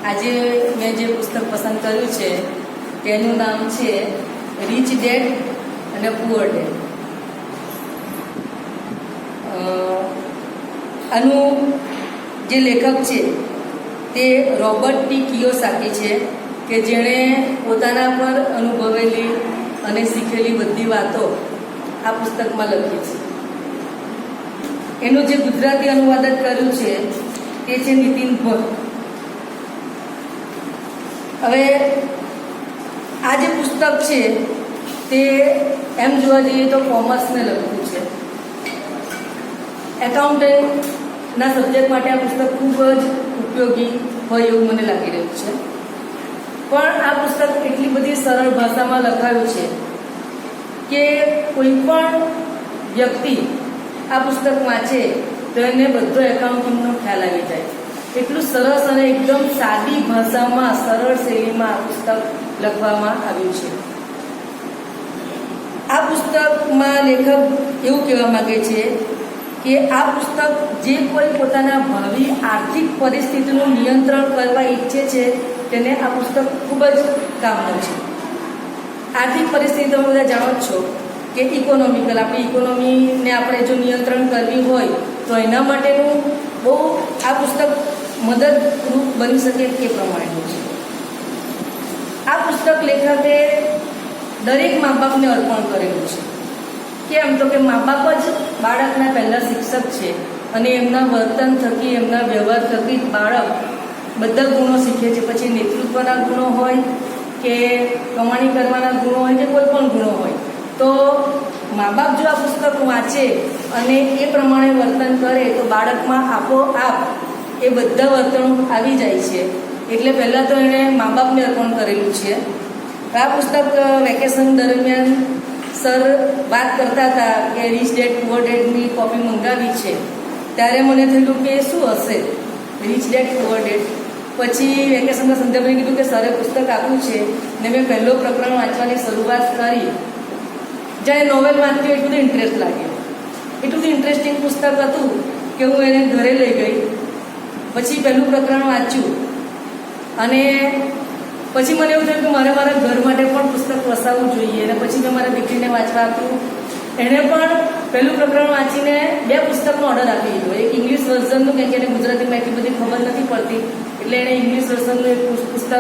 આજે મેં જે પુસ્તક પસંદ કર્યું છે તેનું નામ છે રીચ ડેડ અને પુઅર ડેડ. આનું જે લેખક છે તે રોબર્ટ ટી કિયોસાકી છે કે જેણે પોતાના પર અનુભવેલી અને શીખેલી બધી વાતો આ પુસ્તકમાં લખી છે. એનું જે ગુજરાતી અનુવાદન કર્યું છે તે છે નીતિન ભટ્ટ. હવે આ જે પુસ્તક છે તે એમ જોવા જઈએ તો કોમર્સને લગતું છે. એકાઉન્ટન્ટના સબ્જેક્ટ માટે આ પુસ્તક ખૂબ જ ઉપયોગી હોય એવું મને લાગી રહ્યું છે. પણ આ પુસ્તક એટલી બધી સરળ ભાષામાં લખાયું છે કે કોઈ પણ વ્યક્તિ આ પુસ્તક વાંચે તો એને બધો એકાઉન્ટિંગનો ખ્યાલ આવી જાય. એટલું સરસ અને એકદમ સાદી ભાષામાં સરળ શૈલીમાં આ પુસ્તક લખવામાં આવ્યું છે. આ પુસ્તકમાં લેખક એવું કહેવા માંગે છે કે આ પુસ્તક જે કોઈ પોતાના ભાવિ આર્થિક પરિસ્થિતિનું નિયંત્રણ કરવા ઈચ્છે છે તેને આ પુસ્તક ખૂબ જ કામનું છે. આર્થિક પરિસ્થિતિ તમે બધા જાણો જ છો કે ઇકોનોમિકલ આપણી ઇકોનોમીને આપણે જો નિયંત્રણ કરવી હોય તો એના માટેનું બહુ આ પુસ્તક મદદરૂપ બની શકે એ પ્રમાણેનું છે. આ પુસ્તક લેખકે દરેક મા બાપને અર્પણ કરેલું છે. કેમ તો કે મા બાપ જ બાળકના પહેલા શિક્ષક છે અને એમના વર્તન થકી એમના વ્યવહાર થકી બાળક બધા ગુણો શીખે છે. પછી નેતૃત્વના ગુણો હોય કે કમાણી કરવાના ગુણો હોય કે કોઈ પણ ગુણો હોય તો મા બાપ જો આ પુસ્તક વાંચે અને એ પ્રમાણે વર્તન કરે તો બાળકમાં આપોઆપ એ બધા વર્તણૂક આવી જાય છે. એટલે પહેલાં તો એણે મા બાપને અર્પણ કરેલું છે. આ પુસ્તક વેકેશન દરમિયાન સર વાત કરતા હતા કે રીચ ડેડ પુઅર ડેડની કોપી મંગાવી છે ત્યારે મને થયું કે શું હશે રીચ ડેડ પુઅર ડેડ. પછી વેકેશનના સંદર્ભે કીધું કે સરે પુસ્તક આપ્યું છે ને મેં પહેલો પ્રકરણ વાંચવાની શરૂઆત કરી. જ્યારે નોવેલ વાંચતી એટલું બધું ઇન્ટરેસ્ટ લાગ્યો. એટલું બધું ઇન્ટરેસ્ટિંગ પુસ્તક હતું કે હું એને ઘરે લઈ ગઈ. પછી પહેલું પ્રકરણ વાંચ્યું અને પછી મને એવું થયું કે મારે મારા ઘર માટે પણ પુસ્તક વસાવવું જોઈએ. અને પછી મેં મારા દીકરીને વાંચવા આપ્યું. એણે પણ પહેલું પ્રકરણ વાંચીને 2 પુસ્તકનો ઓર્ડર આપી દીધો. એક ઇંગ્લિશ વર્ઝનનું કેમ કે એને ગુજરાતીમાં એટલી બધી ખબર નથી પડતી એટલે એણે ઇંગ્લિશ વર્ઝનનું એક પુસ્તક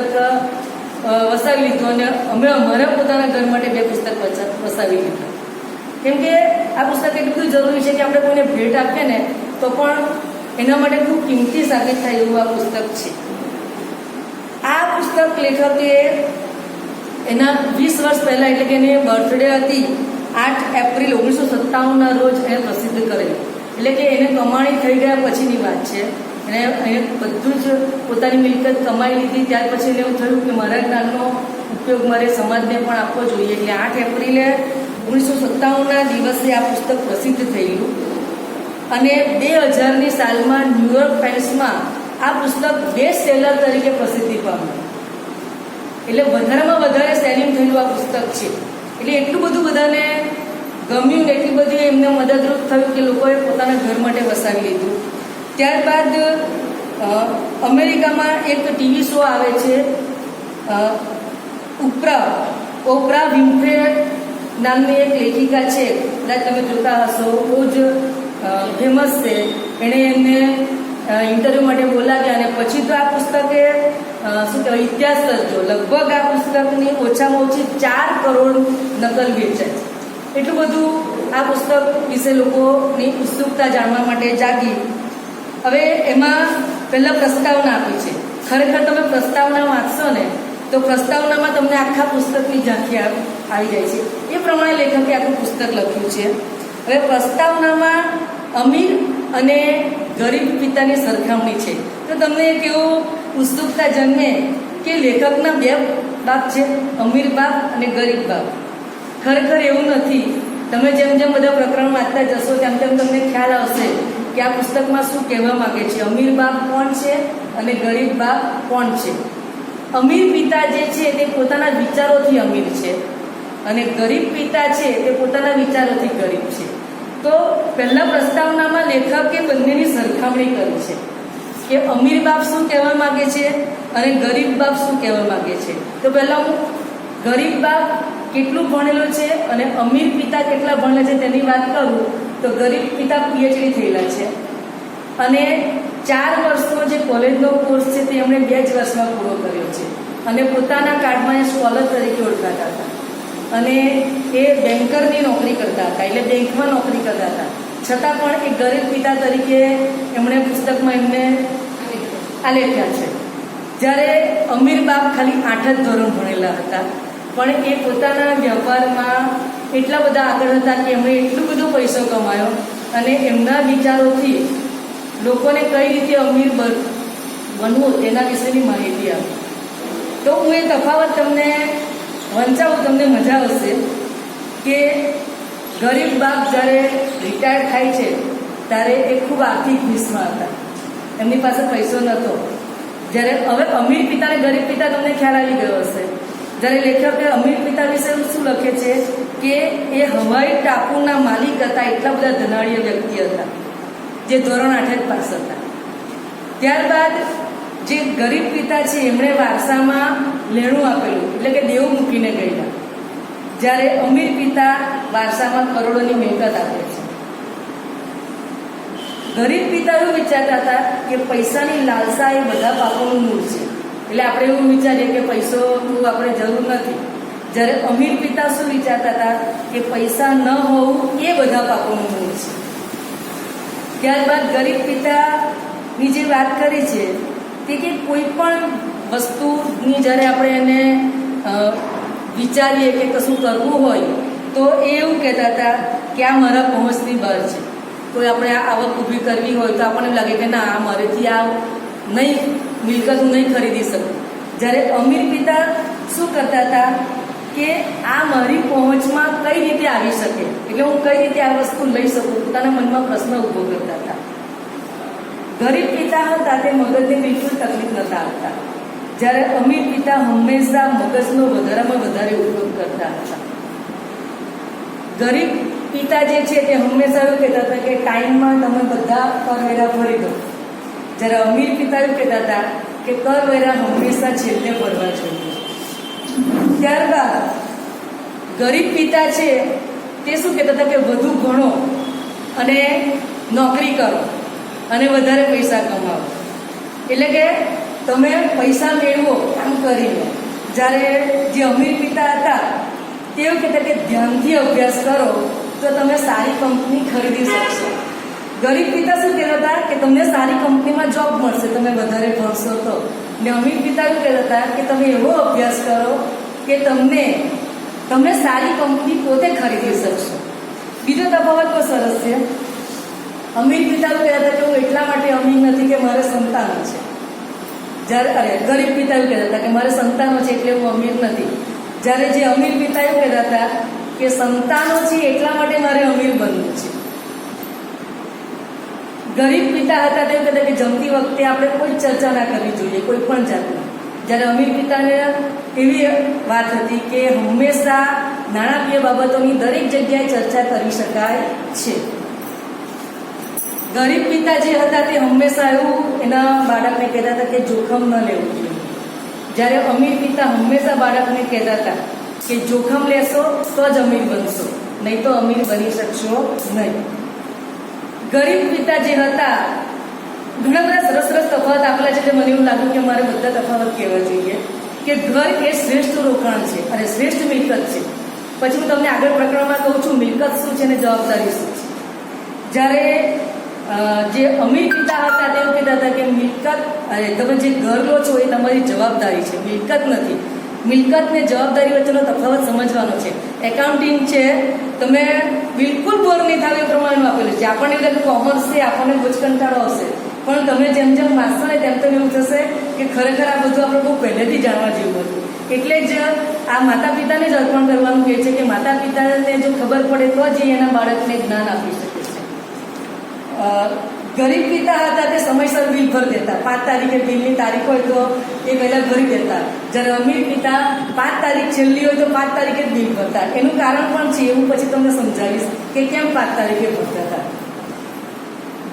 વસાવી લીધું અને અમે અમારા પોતાના ઘર માટે 2 પુસ્તક વસાવી લીધા. કેમ કે આ પુસ્તક એટલું બધું જરૂરી છે કે આપણે કોઈને ભેટ આપીએ ને તો પણ એના માટે ખૂબ કિંમતી સાબિત થાય એવું આ પુસ્તક છે. આ પુસ્તક લેખકે એના 20 વર્ષ પહેલાં એટલે કે એની બર્થડે હતી 8 એપ્રિલ 1957ના રોજ એને પ્રસિદ્ધ કરેલી. એટલે કે એને કમાણી થઈ ગયા પછીની વાત છે. એને બધું જ પોતાની મિલકત કમાઈ લીધી. ત્યાર પછી એને એવું થયું કે મારા જ્ઞાનનો ઉપયોગ મારે સમાજને પણ આપવો જોઈએ. એટલે 8 એપ્રિલે 1957ના દિવસે આ પુસ્તક પ્રસિદ્ધ થયેલું અને 2000ની સાલમાં ન્યુયોર્ક ટાઈમ્સમાં આ પુસ્તક બેસ્ટ સેલર તરીકે પ્રસિદ્ધિ પામ્યું. એટલે વધારેમાં વધારે સેલિંગ થયેલું આ પુસ્તક છે. એટલે એટલું બધું બધાને ગમ્યું ને એટલી બધી એમને મદદરૂપ થયું કે લોકોએ પોતાના ઘર માટે વસાવી લીધું. ત્યારબાદ અમેરિકામાં એક ટીવી શો આવે છે ઓપ્રા વિન્ફ્રે નામની એક લેખિકા છે. કદાચ તમે જોતા હશો, બહુ જ ફેમસ છે. એણે એમને ઇન્ટરવ્યૂ માટે બોલાવ્યા અને પછી તો આ પુસ્તકે શું કહેવાય ઇતિહાસ સર્જો. લગભગ આ પુસ્તકની ઓછામાં ઓછી 4 કરોડ નકલ વેચાય. એટલું બધું આ પુસ્તક વિશે લોકોની ઉત્સુકતા જાણવા માટે જાગી. હવે એમાં પહેલાં પ્રસ્તાવના આપી છે. ખરેખર તમે પ્રસ્તાવના વાંચશો ને તો પ્રસ્તાવનામાં તમને આખા પુસ્તકની ઝાંખી આવી જાય છે. એ પ્રમાણે લેખકે આખું પુસ્તક લખ્યું છે. હવે પ્રસ્તાવનામાં અમીર અને ગરીબ પિતાની સરખામણી છે. તો તમને એક એવું ઉત્સુકતા જન્મે કે લેખકના 2 બાપ છે, અમીર બાપ અને ગરીબ બાપ. ખરેખર એવું નથી. તમે જેમ જેમ બધા પ્રકરણ વાંચતા જશો તેમ તેમ તમને ખ્યાલ આવશે કે આ પુસ્તકમાં શું કહેવા માંગે છે. અમીર બાપ કોણ છે અને ગરીબ બાપ કોણ છે. અમીર પિતા જે છે તે પોતાના વિચારોથી અમીર છે અને ગરીબ પિતા છે તે પોતાના વિચારોથી ગરીબ છે. તો પહેલા પ્રસ્તાવનામાં લેખકે બંનેની સરખામણી કરી છે કે અમીર બાપ શું કહેવા માગે છે અને ગરીબ બાપ શું કહેવા માગે છે. તો પહેલાં હું ગરીબ બાપ કેટલું ભણેલો છે અને અમીર પિતા કેટલા ભણેલા છે તેની વાત કરું તો ગરીબ પિતા PhD થયેલા છે અને 4 વર્ષનો જે કોલેજનો કોર્સ છે તે એમણે 2 જ વર્ષમાં પૂરો કર્યો છે અને પોતાના કાર્ડમાં એ સ્કોલર તરીકે ઓળખાતા હતા અને એ બેન્કરની નોકરી કરતા હતા, એટલે બેંકમાં નોકરી કરતા હતા. છતાં પણ એક ગરીબ પિતા તરીકે એમણે પુસ્તકમાં એમને આલેખ્યા છે. જ્યારે અમીર બાપ ખાલી 8 જ ધોરણ ભણેલા હતા પણ એ પોતાના વ્યાપારમાં એટલા બધા આગળ હતા કે એમણે એટલું બધો પૈસો કમાયો અને એમના વિચારોથી લોકોને કઈ રીતે અમીર બનવું તેના વિશેની માહિતી આપી. તો હું એ તફાવત તમને વંચાવું, તમને મજા આવશે કે ગરીબ બાપ જ્યારે રિટાયર થાય છે ત્યારે એ ખૂબ આર્થિક ભીસમાં હતા, એમની પાસે પૈસો નહોતો. જ્યારે હવે અમીર પિતા અને ગરીબ પિતા તમને ખ્યાલ આવી ગયો હશે. જ્યારે લેખકે અમીર પિતા વિશે શું લખે છે કે એ હવાઈ ટાપુના માલિક હતા, એટલા બધા ધનાઢ્ય વ્યક્તિ હતા જે ધોરણ 8 જ પાસ હતા. ત્યારબાદ જે ગરીબ પિતા છે એમણે વારસામાં લેણું આપેલું, એટલે કે દેવું મૂકીને ગયેલા. જ્યારે અમીર પિતા વારસામાં કરોડોની મિલકત આપે છે. ગરીબ પિતા એવું વિચારતા હતા કે પૈસાની લાલસા એ બધા પાપોનું મૂળ છે, એટલે આપણે એવું વિચારીએ કે પૈસોનું આપણે જરૂર નથી. જ્યારે અમીર પિતા શું વિચારતા હતા કે પૈસા ન હોવું એ બધા પાપોનું મૂળ છે. ત્યારબાદ ગરીબ પિતાની જે વાત કરી છે તે કે કોઈ પણ વસ્તુની જ્યારે આપણે એને વિચારીએ કે કશું કરવું હોય તો એ એવું કહેતા હતા કે આ મારા પહોંચની બહાર છે. કોઈ આપણે આ આવક ઊભી કરવી હોય તો આપણને લાગે કે ના, આ મારેથી આ નહીં, મિલકત હું નહીં ખરીદી શકું. જ્યારે અમીર પિતા શું કરતા હતા કે આ મારી પહોંચમાં કઈ રીતે આવી શકે, એટલે હું કઈ રીતે આ વસ્તુ લઈ શકું, પોતાના મનમાં પ્રશ્ન ઊભો કરતા હતા. ગરીબ પિતા હતા તે મગજને બિલકુલ તકલીફ નતા આપતા, જ્યારે અમીર પિતા હંમેશા મગજનો વધારામાં વધારે ઉપયોગ કરતા હતા. ગરીબ પિતા જે છે તે હંમેશા એવું કહેતા હતા કે ટાઈમમાં તમે બધા કરવેરા ભરી દો, જ્યારે અમીર પિતા એવું કહેતા હતા કે કરવેરા હંમેશા છેલ્લે ભરવા જોઈએ. ત્યારબાદ ગરીબ પિતા છે તે શું કહેતા હતા કે વધુ ભણો અને નોકરી કરો અને વધારે પૈસા કમાવો, એટલે કે તમે પૈસા મેળવો કામ કરીને. જ્યારે જે અમીર પિતા હતા તે એવું કહેતા કે ધ્યાનથી અભ્યાસ કરો તો તમે સારી કંપની ખરીદી શકશો. ગરીબ પિતા શું કહેતા હતા કે તમને સારી કંપનીમાં જોબ મળશે તમે વધારે ભણશો તો. ને અમીર પિતા એવું કહેતા હતા કે તમે એવો અભ્યાસ કરો કે તમે સારી કંપની પોતે ખરીદી શકશો. બીજો તફાવત બહુ સરસ છે. અમીર પિતા એવું કહેતા હતા કે હું એટલા માટે અમીર નથી કે મારે સંતાનો છે, જ્યારે ગરીબ પિતા એવું કહેતા હતા કે મારે સંતાનો છે એટલે હું અમીર નથી. જ્યારે જે અમીર પિતા એવું કહેતા હતા કે સંતાનો છે એટલા માટે મારે અમીર બનવું છે. ગરીબ પિતા હતા તેવું કહેતા કે જમતી વખતે આપણે કોઈ ચર્ચા ના કરવી જોઈએ કોઈ પણ જાતની. જ્યારે અમીર પિતાને એવી વાત હતી કે હંમેશા નાણાકીય બાબતોની દરેક જગ્યાએ ચર્ચા કરી શકાય છે. ગરીબ પિતા જે હતા તે હંમેશા એવું એના બાળકને કહેતા હતા કે જોખમ ન લેવું જોઈએ, જ્યારે અમીર પિતા હંમેશા બાળકને કહેતા હતા કે જોખમ લેશો તો જ અમીર બનશો, નહીં તો અમીર બની શકશો નહીં. ગરીબ પિતા જે હતા ઘણા બધા સરસ સરસ તફાવત આપેલા છે, જે મને એવું લાગ્યું કે મારે બધા તફાવત કહેવા જોઈએ કે ઘર એ શ્રેષ્ઠ રોકાણ છે અને શ્રેષ્ઠ મિલકત છે. પછી હું તમને આગળ પ્રકરણમાં કહું છું મિલકત શું છે અને જવાબદારી શું છે. જ્યારે જે અમીર પિતા હતા તે એવું કહેતા હતા કે મિલકત, તમે જે ઘર લો છો એ તમારી જવાબદારી છે, મિલકત નથી. મિલકત ને જવાબદારી વચ્ચેનો તફાવત સમજવાનો છે. એકાઉન્ટિંગ છે તમે બિલકુલ બોર નહીં થાવ એ પ્રમાણેનું આપેલું છે. આપણને એવું લાગે કોમર્સ છે આપણને બહુ જ કંટાળો આવશે, પણ તમે જેમ જેમ વાંચશો ને તેમ તેમ એવું થશે કે ખરેખર આ બધું આપણે બહુ પહેલેથી જાણવા જેવું હતું. એટલે જ આ માતા પિતાને જ અર્પણ કરવાનું કહે છે કે માતા પિતાને જો ખબર પડે તો જ એના બાળકને જ્ઞાન આપી શકે છે. ગરીબ પિતા હતા તે સમયસર બિલ ભરી દેતા, 5 તારીખે બિલની તારીખ હોય તો એ પહેલાં ભરી દેતા. જ્યારે અમીર પિતા 5 તારીખ છેલ્લી હોય તો 5 તારીખે જ બિલ ભરતા. એનું કારણ પણ છે, એવું પછી તમને સમજાવીશ કે કેમ 5 તારીખે ભરતા હતા.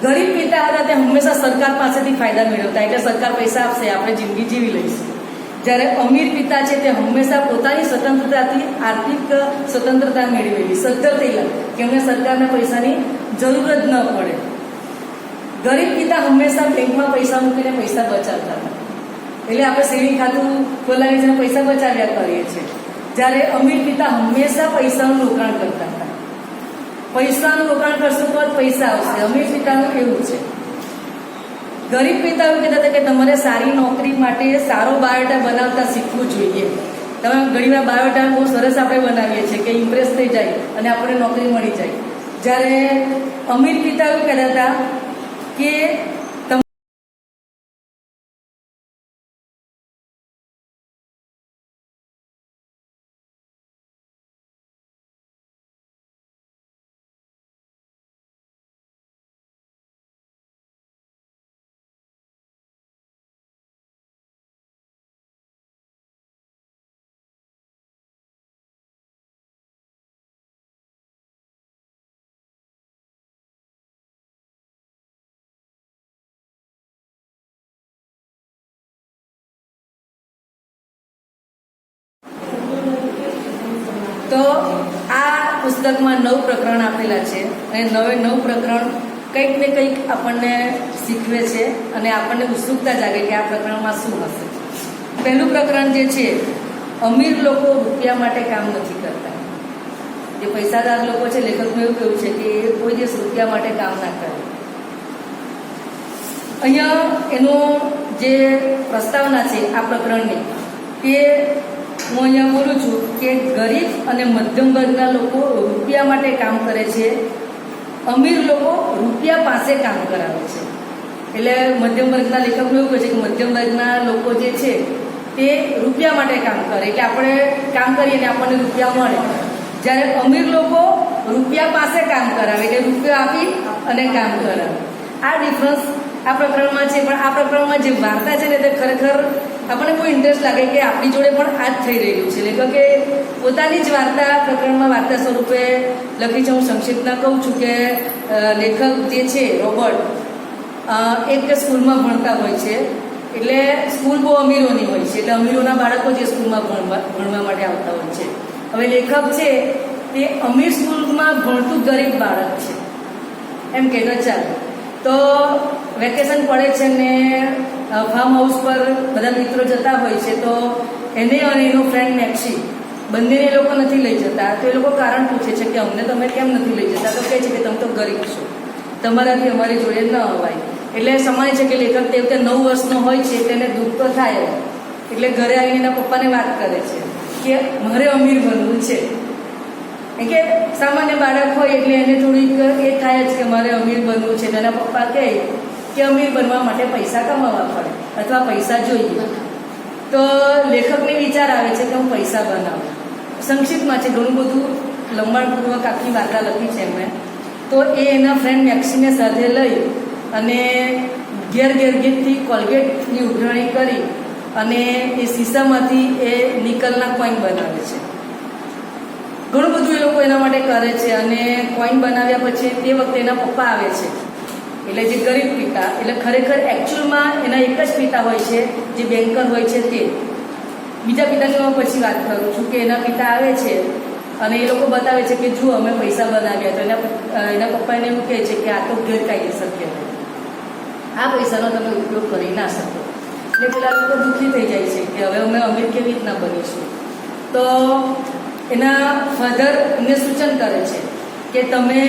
ગરીબ પિતા હતા તે હંમેશા સરકાર પાસેથી ફાયદા મેળવતા, એટલે સરકાર પૈસા આપશે, આપણે જિંદગી જીવી લઈશું. જ્યારે અમીર પિતા છે તે હંમેશા પોતાની સ્વતંત્રતાથી આર્થિક સ્વતંત્રતા મેળવેલી, સદ્ધર થયેલા કે એમને સરકારના પૈસાની જરૂર જ ન પડે. ગરીબ પિતા હંમેશા બેંકમાં પૈસા મૂકીને પૈસા બચાવતા હતા, એટલે આપણે સેવિંગ ખાતું ખોલાવીને પૈસા બચાવ્યા કરીએ છીએ. જ્યારે અમીર પિતા હંમેશા પૈસાનું રોકાણ કરતા હતા. પૈસાનું રોકાણ કરશો તો જ પૈસા આવશે. અમીર પિતાનું એવું છે. ગરીબ પિતા એવું કહેતા હતા કે તમારે સારી નોકરી માટે સારો બાયોડેટા બનાવતા શીખવું જોઈએ. તમે ઘણીવાર બાયોડેટા બહુ સરસ આપણે બનાવીએ છીએ કે ઇમ્પ્રેસ થઈ જાય અને આપણને નોકરી મળી જાય. જ્યારે અમીર પિતા એવું કહેતા હતા કે તો આ પુસ્તકમાં 9 પ્રકરણ આપેલા છે અને 9 પ્રકરણ કંઈક ને કંઈક આપણને શીખવે છે અને આપણને ઉત્સુકતા જાગે કે આ પ્રકરણમાં શું હશે. પહેલું પ્રકરણ જે છે, અમીર લોકો રૂપિયા માટે કામ નથી કરતા. જે પૈસાદાર લોકો છે, લેખકનું એવું કહ્યું છે કે એ કોઈ દિવસ રૂપિયા માટે કામ ના કરે. અહીંયા એનો જે પ્રસ્તાવના છે આ પ્રકરણની, તે હું અહીંયા બોલું છું કે ગરીબ અને મધ્યમ વર્ગના લોકો રૂપિયા માટે કામ કરે છે, અમીર લોકો રૂપિયા પાસે કામ કરાવે છે. એટલે મધ્યમ વર્ગના લેખકનું એવું કહે છે કે મધ્યમ વર્ગના લોકો જે છે તે રૂપિયા માટે કામ કરે, એટલે આપણે કામ કરીએ ને આપણને રૂપિયા મળે. જ્યારે અમીર લોકો રૂપિયા પાસે કામ કરાવે, એટલે રૂપિયા આપી અને કામ કરાવે. આ ડિફરન્સ આ પ્રકરણમાં છે. પણ આ પ્રકરણમાં જે વાર્તા છે ને તે ખરેખર આપણને બહુ ઇન્ટરેસ્ટ લાગે કે આપણી જોડે પણ આ જ થઈ રહ્યું છે. લેખકે પોતાની જ વાર્તા પ્રકરણમાં વાર્તા સ્વરૂપે લખી છે. હું સંક્ષિપ્તમાં કહું છું કે લેખક જે છે રોબર્ટ એક સ્કૂલમાં ભણતા હોય છે. એટલે સ્કૂલ બહુ અમીરોની હોય છે, એટલે અમીરોના બાળકો જે સ્કૂલમાં ભણવા માટે આવતા હોય છે. હવે લેખક છે તે અમીર સ્કૂલમાં ભણતું ગરીબ બાળક છે એમ કે ચાલો. તો વેકેશન પડે છે ને ફાર્મ હાઉસ પર બધા મિત્રો જતા હોય છે. તો એને અને એનો ફ્રેન્ડ મેક્સી બંનેને એ લોકો નથી લઈ જતા. તો એ લોકો કારણ પૂછે છે કે અમને તમે કેમ નથી લઈ જતા? તો કહે છે કે તમે તો ગરીબ છો, તમારાથી અમારી જોડે ન અવાય. એટલે સમય છે કે લેખક તે વખતે 9 વર્ષનો હોય છે, તેને દુઃખ તો થાય. એટલે ઘરે આવીને એના પપ્પાને વાત કરે છે કે મારે અમીર બનવું છે. કે સામાન્ય બાળક હોય એટલે એને થોડીક એ થાય જ કે મારે અમીર બનવું છે. એના પપ્પા કહે કે અમીર બનવા માટે પૈસા કમાવા પડે અથવા પૈસા જોઈએ. તો લેખકને વિચાર આવે છે કે હું પૈસા બનાવું. સંક્ષિપ્તમાં છે, ઘણું બધું લંબાણપૂર્વક આખી વાર્તા લખી છે એમણે. તો એ એના ફ્રેન્ડ મેક્સીને સાથે લઈ અને ઘેરથી કોલગેટની ઉઘરાણી કરી અને એ શીશામાંથી એ નિકલના કોઈન બનાવે છે. ઘણું બધું એ લોકો એના માટે કરે છે. અને કોઈન બનાવ્યા પછી તે વખતે એના પપ્પા આવે છે, એટલે જે ગરીબ પિતા. એટલે ખરેખર એકચ્યુઅલમાં એના એક જ પિતા હોય છે જે બેન્કર હોય છે તે. બીજા પિતાની હું પછી વાત કરું છું કે એના પિતા આવે છે અને એ લોકો બતાવે છે કે જુઓ અમે પૈસા બનાવ્યા. તો એના પપ્પાને એવું કહે છે કે આ તો ગેરકાયદેસર કહેવાય, આ પૈસાનો તમે ઉપયોગ કરી ના શકો. એટલે પેલા લોકો દુઃખી થઈ જાય છે કે હવે અમે અમીર કેવી રીતના બનીશું. તો એના ફાધર એમને સૂચન કરે છે કે તમે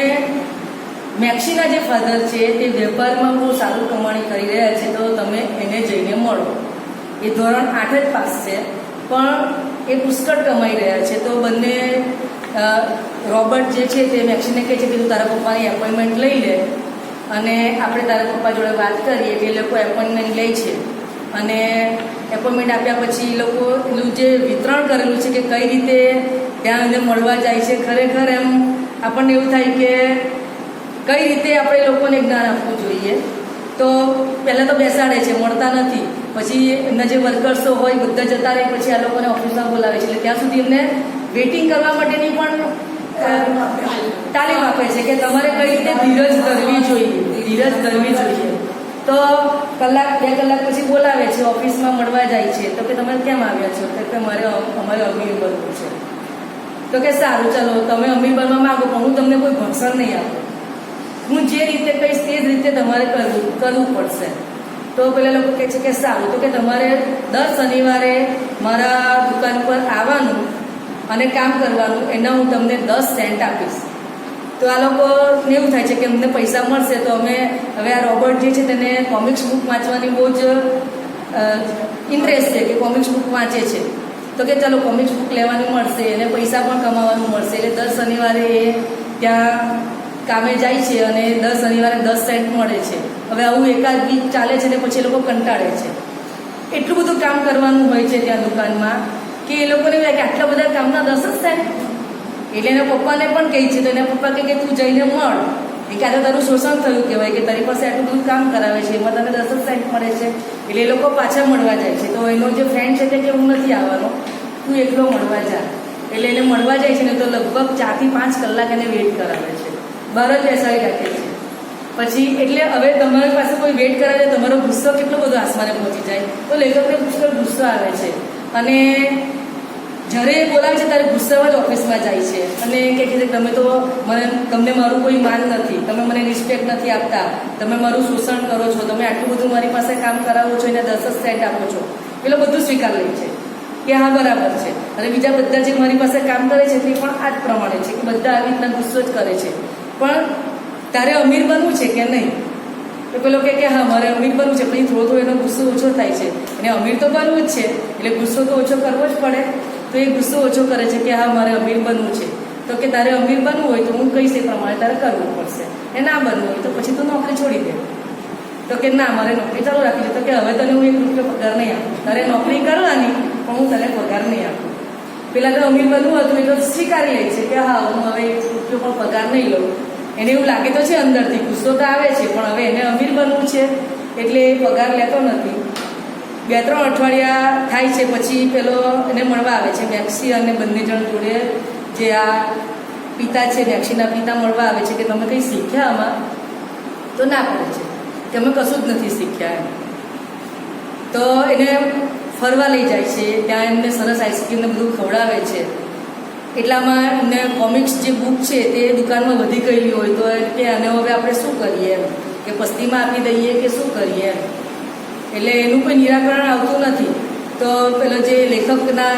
મેક્સીના જે ફાધર છે તે વેપારમાં બહુ સારું કમાણી કરી રહ્યા છે, તો તમે એને જઈને મળો. એ ધોરણ 8 જ પાસ છે પણ એ પુષ્કળ કમાઈ રહ્યા છે. તો બંને રોબર્ટ જે છે તે મેક્સીને કહે છે કે તું તારા પપ્પાની એપોઇન્ટમેન્ટ લઈ લે અને આપણે તારા પપ્પા જોડે વાત કરીએ. એટલે એ લોકો એપોઇન્ટમેન્ટ લે છે અને એપોઇન્ટમેન્ટ આપ્યા પછી એ લોકો એનું જે વિતરણ કરેલું છે કે કઈ રીતે ત્યાં એને મળવા જાય છે, ખરેખર એમ આપણને એવું થાય કે કઈ રીતે આપણે લોકોને જ્ઞાન આપવું જોઈએ. તો પહેલાં તો બેસાડે છે, મળતા નથી. પછી એમના જે વર્કર્સો હોય બધા જતા રહે, પછી આ લોકોને ઓફિસમાં બોલાવે છે. એટલે ત્યાં સુધી એમને વેઇટિંગ કરવા માટેની પણ તાલીમ આપે છે કે તમારે કઈ રીતે ધીરજ ધરવી જોઈએ. ધીરજ ધરવી જોઈએ. તો કલાક 2 કલાક પછી બોલાવે છે, ઓફિસમાં મળવા જાય છે. તો કે તમે કેમ આવ્યા છો? તો કે અમારે અમીર બનવું છે. તો કે સારું, ચલો તમે અમીર બનવા માંગો, પણ હું તમને કોઈ ભણસર નહીં આપું. હું જે રીતે કહીશ તે જ રીતે તમારે કરવું પડશે. તો પેલા લોકો કહે છે કે સારું, તો કે તમારે દર શનિવારે મારા દુકાન પર આવવાનું અને કામ કરવાનું, એના હું તમને 10 સેન્ટ આપીશ. તો આ લોકોને એવું થાય છે કે અમને પૈસા મળશે. તો અમે હવે આ રોબર્ટ જે છે તેને કોમિક્સ બુક વાંચવાની બહુ જ ઇન્ટરેસ્ટ છે, કે કોમિક્સ બુક વાંચે છે. તો કે ચાલો કોમિક્સ બુક લેવાની મળશે, એને પૈસા પણ કમાવાનું મળશે. એટલે દર શનિવારે એ ત્યાં કામે જાય છે અને દર શનિવારે 10 સેન્ટ મળે છે. હવે આવું એકાદ વીક ચાલે છે ને પછી એ લોકો કંટાળે છે. એટલું બધું કામ કરવાનું હોય છે ત્યાં દુકાનમાં કે એ લોકોને કે આટલા બધા કામના 10 જ સેન્ટ. એટલે એના પપ્પાને પણ કહે છે. તો એના પપ્પા કહે કે તું જઈને મળ, એ ક્યારે તારું શોષણ થયું કહેવાય, કે તારી પાસે આટલું બધું કામ કરાવે છે, એમાં તને 10 જ સેન્ટ મળે છે. એટલે એ લોકો પાછા મળવા જાય છે. તો એનો જે ફ્રેન્ડ છે તે કે હું નથી આવવાનો, તું એકલો મળવા જા. એટલે એને મળવા જાય છે ને તો લગભગ 4 થી 5 કલાક એને વેઇટ કરાવે છે, બહાર જ બેસાડી રાખે છે. પછી એટલે હવે તમારી પાસે કોઈ વેઇટ કરાવે, તમારો ગુસ્સો કેટલો બધો આસમાને પહોંચી જાય. તો લેખકને પુષ્કળ ગુસ્સો આવે છે અને જ્યારે એ બોલાવે છે ત્યારે ગુસ્સામાં જ ઓફિસમાં જાય છે અને કહે છે તમે તો તમને મારું કોઈ માન નથી, તમે મને રિસ્પેક્ટ નથી આપતા, તમે મારું શોષણ કરો છો, તમે આટલું બધું મારી પાસે કામ કરાવો છો, એને 10 સેન્ટ આપો છો. પેલો બધું સ્વીકાર લે છે કે હા બરાબર છે. અને બીજા બધા જે મારી પાસે કામ કરે છે તે પણ આ જ પ્રમાણે છે, કે બધા આવી રીતના ગુસ્સો જ કરે છે. પણ તારે અમીર બનવું છે કે નહીં? તો પેલો કે હા મારે અમીર બનવું છે. પછી થોડો એનો ગુસ્સો ઓછો થાય છે અને અમીર તો બનવું જ છે, એટલે ગુસ્સો તો ઓછો કરવો જ પડે. તો એ ગુસ્સો ઓછો કરે છે કે હા મારે અમીર બનવું છે. તો કે તારે અમીર બનવું હોય તો હું કહીશ એ પ્રમાણે તારે કરવું પડશે, એ ના બનવું હોય તો પછી તું નોકરી છોડી દે. તો કે ના મારે નોકરી ચાલુ રાખી છે. તો કે હવે તને હું 1 રૂપિયો પગાર નહીં આપું, તારે નોકરી કરવાની પણ હું તને પગાર નહીં આપું. પેલા તો અમીર બનવું હતું એટલે સ્વીકારી લે છે કે હા હું હવે 1 રૂપિયો પણ પગાર નહીં લઉં. એને એવું લાગે તો છે અંદરથી, ગુસ્સો તો આવે છે, પણ હવે એને અમીર બનવું છે એટલે એ પગાર લેતો નથી. 2-3 અઠવાડિયા થાય છે પછી પેલો એને મળવા આવે છે મેક્સી, અને બંને જણ જોડે જે આ પિતા છે મેક્સીના પિતા મળવા આવે છે કે તમે કંઈ શીખ્યા આમાં? તો ના પડે છે કે અમે કશું જ નથી શીખ્યા એમ. તો એને ફરવા લઈ જાય છે, ત્યાં એમને સરસ આઈસ્ક્રીમને બધું ખવડાવે છે. એટલામાં એમને કોમિક્સ જે બુક છે તે દુકાનમાં વધી ગયેલી હોય તો કે અને હવે આપણે શું કરીએ એમ, કે પસ્તીમાં આપી દઈએ કે શું કરીએ એમ. એટલે એનું કોઈ નિરાકરણ આવતું નથી. તો પેલો જે લેખકના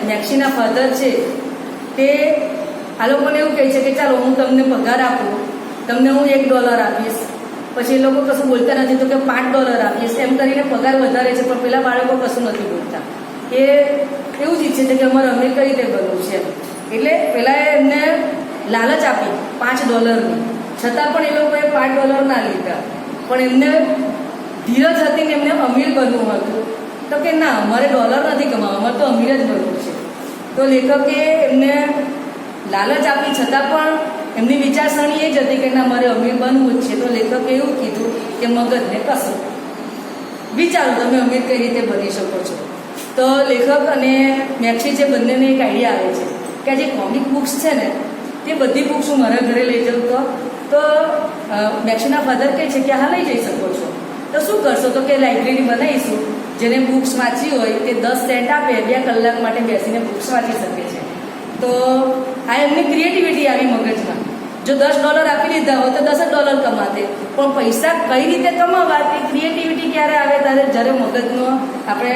મેક્સીના ફાધર છે તે આ લોકોને એવું કહે છે કે ચાલો હું તમને પગાર આપું, તમને હું $1 આપીશ. પછી એ લોકો કશું બોલતા નથી તો કે $5 આપીશ. એમ કરીને પગાર વધારે છે, પણ પેલા બાળકો કશું નથી બોલતા. એ એવું જ ઈચ્છે છે કે અમારે અમીર કઈ રીતે બનવું છે. એટલે પેલા એમને લાલચ આપી $5ની, છતાં પણ એ લોકોએ $5 ના લીધા. પણ એમને ધીરજ હતી ને એમને અમીર બનવું હતું. તો કે ના અમારે ડોલર નથી કમાવા, અમારે તો અમીર જ બનવું છે. તો લેખકે એમને લાલચ આપી છતાં પણ એમની વિચારસરણી એ જ હતી કે ના મારે અમીર બનવું જ છે. તો લેખકે એવું કીધું કે મગજને કશું વિચારો તમે અમીર કઈ રીતે બની શકો છો. તો લેખક અને મેક્સી છે બંનેને એક આઈડિયા આવે છે કે જે કોમિક બુક્સ છે ને તે બધી બુક્સ હું મારા ઘરે લઈ જાઉં. તો મેક્સીના ફાધર કહે છે કે હા લઈ જઈ શકો છો. તો શું કરશો? તો કે લાઇબ્રેરી બનાવીશું, જેને બુક્સ વાંચી હોય તે 10 સેન્ટ આપે, 2 કલાક માટે બેસીને બુક્સ વાંચી શકે છે. તો આ એમની ક્રિએટિવિટી આવી મગજમાં. જો $10 આપી દીધા હોય તો $10 કમાતે, પણ પૈસા કઈ રીતે કમાવા તે ક્રિએટિવિટી ક્યારે આવે? જ્યારે મગજનો આપણે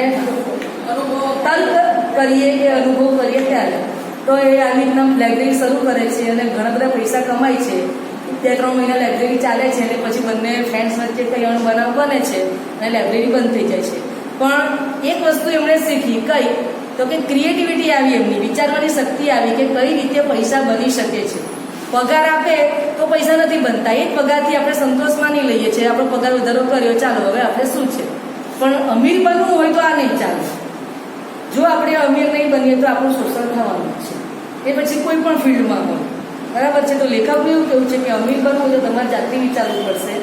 તર્ક કરીએ કે અનુભવ કરીએ ત્યારે. તો એ આવી રીતના લાઇબ્રેરી શરૂ કરે છે અને ઘણા બધા પૈસા કમાય છે. 2-3 મહિના લાઇબ્રેરી ચાલે છે અને પછી બંને ફ્રેન્ડ્સ વચ્ચે કંઈ બનાવ બને છે અને લાઇબ્રેરી બંધ થઈ જાય છે. પણ એક વસ્તુ એમણે શીખી, કઈ? તો કે ક્રિએટિવિટી આવી, એમની વિચારવાની શક્તિ આવી કે કઈ રીતે પૈસા બની શકે છે. પગાર આપે તો પૈસા નથી બનતા, એ જ પગારથી આપણે સંતોષ માની લઈએ છીએ, આપણો પગાર વધારો કર્યો, ચાલો હવે આપણે શું છે. પણ અમીર બનવું હોય તો આ નહીં ચાલે. જો આપણે અમીર નહીં બનીએ તો આપણું શોષણ થવાનું છે, એ પછી કોઈ પણ ફિલ્ડમાં હોય. બરાબર છે? તો લેખકનું એવું કહેવું છે કે અમીર બનવું તો તમારે જાતે વિચારવું પડશે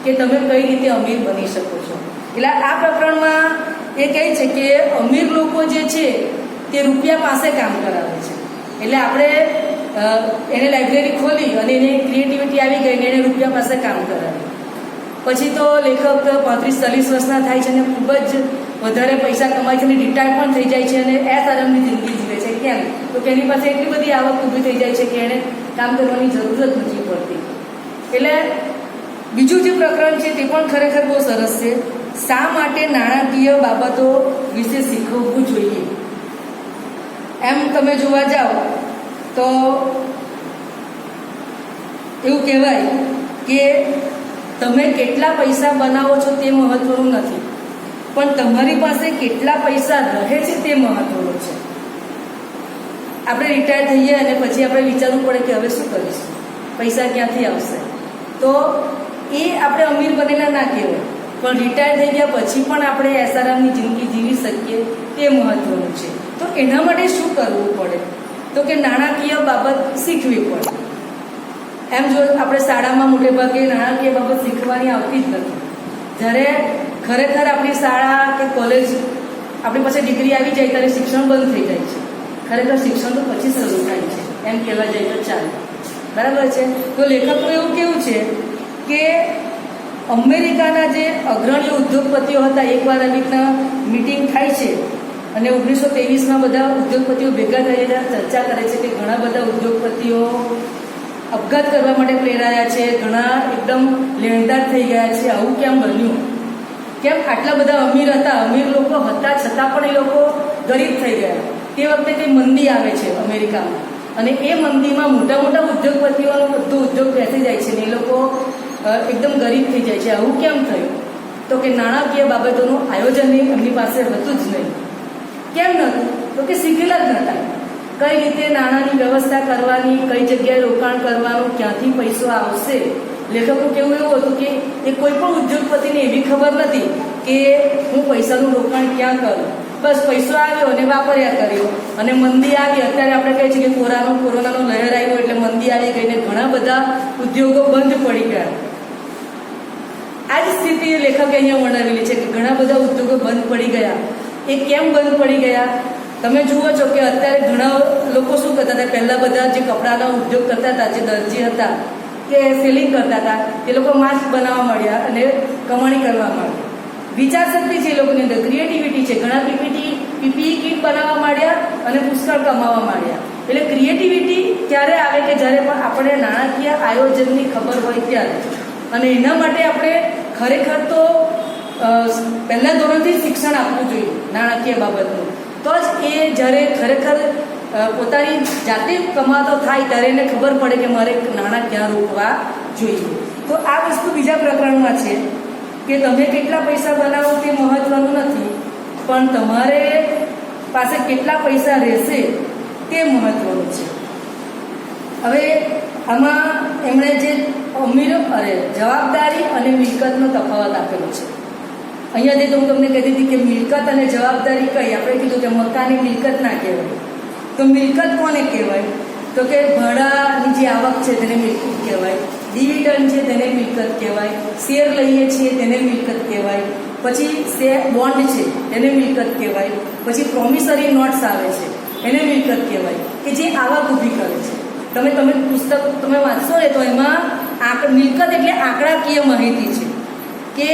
કે તમે કઈ રીતે અમીર બની શકો છો. એટલે આ પ્રકરણમાં એ કહે છે કે અમીર લોકો જે છે તે રૂપિયા પાસે કામ કરાવે છે. એટલે આપણે એને લાઇબ્રેરી ખોલી અને એને ક્રિએટિવિટી આવી ગઈ ને એને રૂપિયા પાસે કામ કરાવે. પછી તો લેખક 35-40 વર્ષના થાય છે અને ખૂબ જ વધારે પૈસા કમાય છે અને રિટાયર પણ થઈ જાય છે અને આરામની જિંદગી જીવે છે. કેમ? તો કે એની પાસે એટલી બધી આવક ઊભી થઈ જાય છે કે એને કામ કરવાની જરૂર જ નથી પડતી. એટલે બીજું જે પ્રકરણ છે તે પણ ખરેખર બહુ સરસ છે. શા માટે નાણાકીય બાબતો વિશે શીખવવું જોઈએ? એમ તમે જોવા જાઓ તો એવું કહેવાય કે તમે કેટલા પૈસા બનાવો છો તે મહત્વનું નથી, પણ તમારી પાસે કેટલા પૈસા રહે છે તે મહત્વનું છે. આપણે રિટાયર થઈએ અને પછી આપણે વિચારવું પડે કે હવે શું કરીશું, પૈસા ક્યાંથી આવશે. તો એ આપણે અમીર બનેલા ના કહેવાય, પણ રિટાયર થઈ ગયા પછી પણ આપણે આરામની જિંદગી જીવી શકીએ તે મહત્વનું છે. તો એના માટે શું કરવું પડે? તો કે નાણાકીય બાબત શીખવી પડે. એમ જો આપણે શાળામાં મોટે ભાગે નાણાકીય બાબત શીખવાની આવતી જ નથી. જ્યારે ખરેખર આપણી શાળા કે કોલેજ આપણી પાસે ડિગ્રી આવી જાય ત્યારે શિક્ષણ બંધ થઈ જાય છે. ખરેખર શિક્ષણ તો પછી શરૂ થાય છે, એમ કહેવા જાય તો ચાલે. બરાબર છે? તો લેખકનું એવું કેવું છે કે અમેરિકાના જે અગ્રણી ઉદ્યોગપતિઓ હતા, એકવાર આવી રીતના મિટિંગ થાય છે અને 1923માં બધા ઉદ્યોગપતિઓ ભેગા થઈને ચર્ચા કરે છે કે ઘણા બધા ઉદ્યોગપતિઓ અપઘાત કરવા માટે પ્રેરાયા છે, ઘણા એકદમ લેણદાર થઈ ગયા છે. આવું કેમ બન્યું? કેમ આટલા બધા અમીર હતા, અમીર લોકો હતા છતાં પણ એ લોકો ગરીબ થઈ ગયા? તે વખતે તે મંદી આવે છે અમેરિકામાં અને એ મંદીમાં મોટા મોટા ઉદ્યોગપતિઓનો બધો ઉદ્યોગ બેસી જાય છે ને એ લોકો એકદમ ગરીબ થઈ જાય છે. આવું કેમ થયું? તો કે નાણાકીય બાબતોનું આયોજન એમની પાસે હતું જ નહીં. કેમ નહોતું? તો કે શીખેલા જ નહોતા. કઈ રીતે નાણાંની વ્યવસ્થા કરવાની, કઈ જગ્યાએ રોકાણ કરવાનું, ક્યાંથી પૈસો આવશે. લેખકનું કેવું એવું હતું કે એ કોઈ પણ ઉદ્યોગપતિને એવી ખબર નથી કે હું પૈસાનું રોકાણ ક્યાં કરું. બસ પૈસો આવ્યો અને વાપર્યા કર્યો અને મંદી આવી. અત્યારે આપણે કહીએ છીએ કે કોરોનાનો લહેર આવ્યો એટલે મંદી આવી ગઈ ને ઘણા બધા ઉદ્યોગો બંધ પડી ગયા. આ જ સ્થિતિ લેખકે અહીંયા વર્ણવેલી છે કે ઘણા બધા ઉદ્યોગો બંધ પડી ગયા. એ કેમ બંધ પડી ગયા? તમે જુઓ છો કે અત્યારે ઘણા લોકો શું કરતા હતા, પહેલા બધા જે કપડાનો ઉદ્યોગ કરતા હતા, જે દરજી હતા કે સેલિંગ કરતા હતા, એ લોકો માસ્ક બનાવવા માંડ્યા અને કમાણી કરવા માંડ્યા. વિચાર શક્તિ છે એ લોકોની અંદર, ક્રિએટિવિટી છે. ઘણા પીપીઈ કીટ બનાવવા માંડ્યા અને પુષ્કળ કમાવા માંડ્યા. એટલે ક્રિએટિવિટી ક્યારે આવે કે જ્યારે પણ આપણે નાણાકીય આયોજનની ખબર હોય ત્યારે. અને એના માટે આપણે ખરેખર તો પહેલા ધોરણથી શિક્ષણ આપવું જોઈએ નાણાકીય બાબતનું. તો જ એ જ્યારે ખરેખર પોતાની જાતે કમાતો થાય ત્યારે એને ખબર પડે કે મારે નાણાં ક્યાં રોકવા જોઈએ. તો આ વસ્તુ બીજા પ્રકરણમાં છે કે તમે કેટલા પૈસા બનાવો તે મહત્વનું નથી, પણ તમારે પાસે કેટલા પૈસા રહેશે તે મહત્વનું છે. હવે આમાં એમણે જે જવાબદારી અને મિલકતનો તફાવત આપેલો છે. અહીંયા જે હું તમને કહેતી હતી કે મિલકત અને જવાબદારી કઈ, આપણે કીધું કે મકાનની મિલકત ના કહેવાય. તો મિલકત કોને કહેવાય? તો કે ભાડાની જે આવક છે તેને મિલકત કહેવાય, ડિવિડન્ડ છે તેને મિલકત કહેવાય, શેર લઈએ છીએ તેને મિલકત કહેવાય, પછી બોન્ડ છે તેને મિલકત કહેવાય, પછી પ્રોમિસરી નોટ્સ આવે છે એને મિલકત કહેવાય કે જે આવક ઊભી કરે છે. તમે પુસ્તક તમે વાંચશો ને તો એમાં મિલકત એટલે આંકડાકીય માહિતી છે કે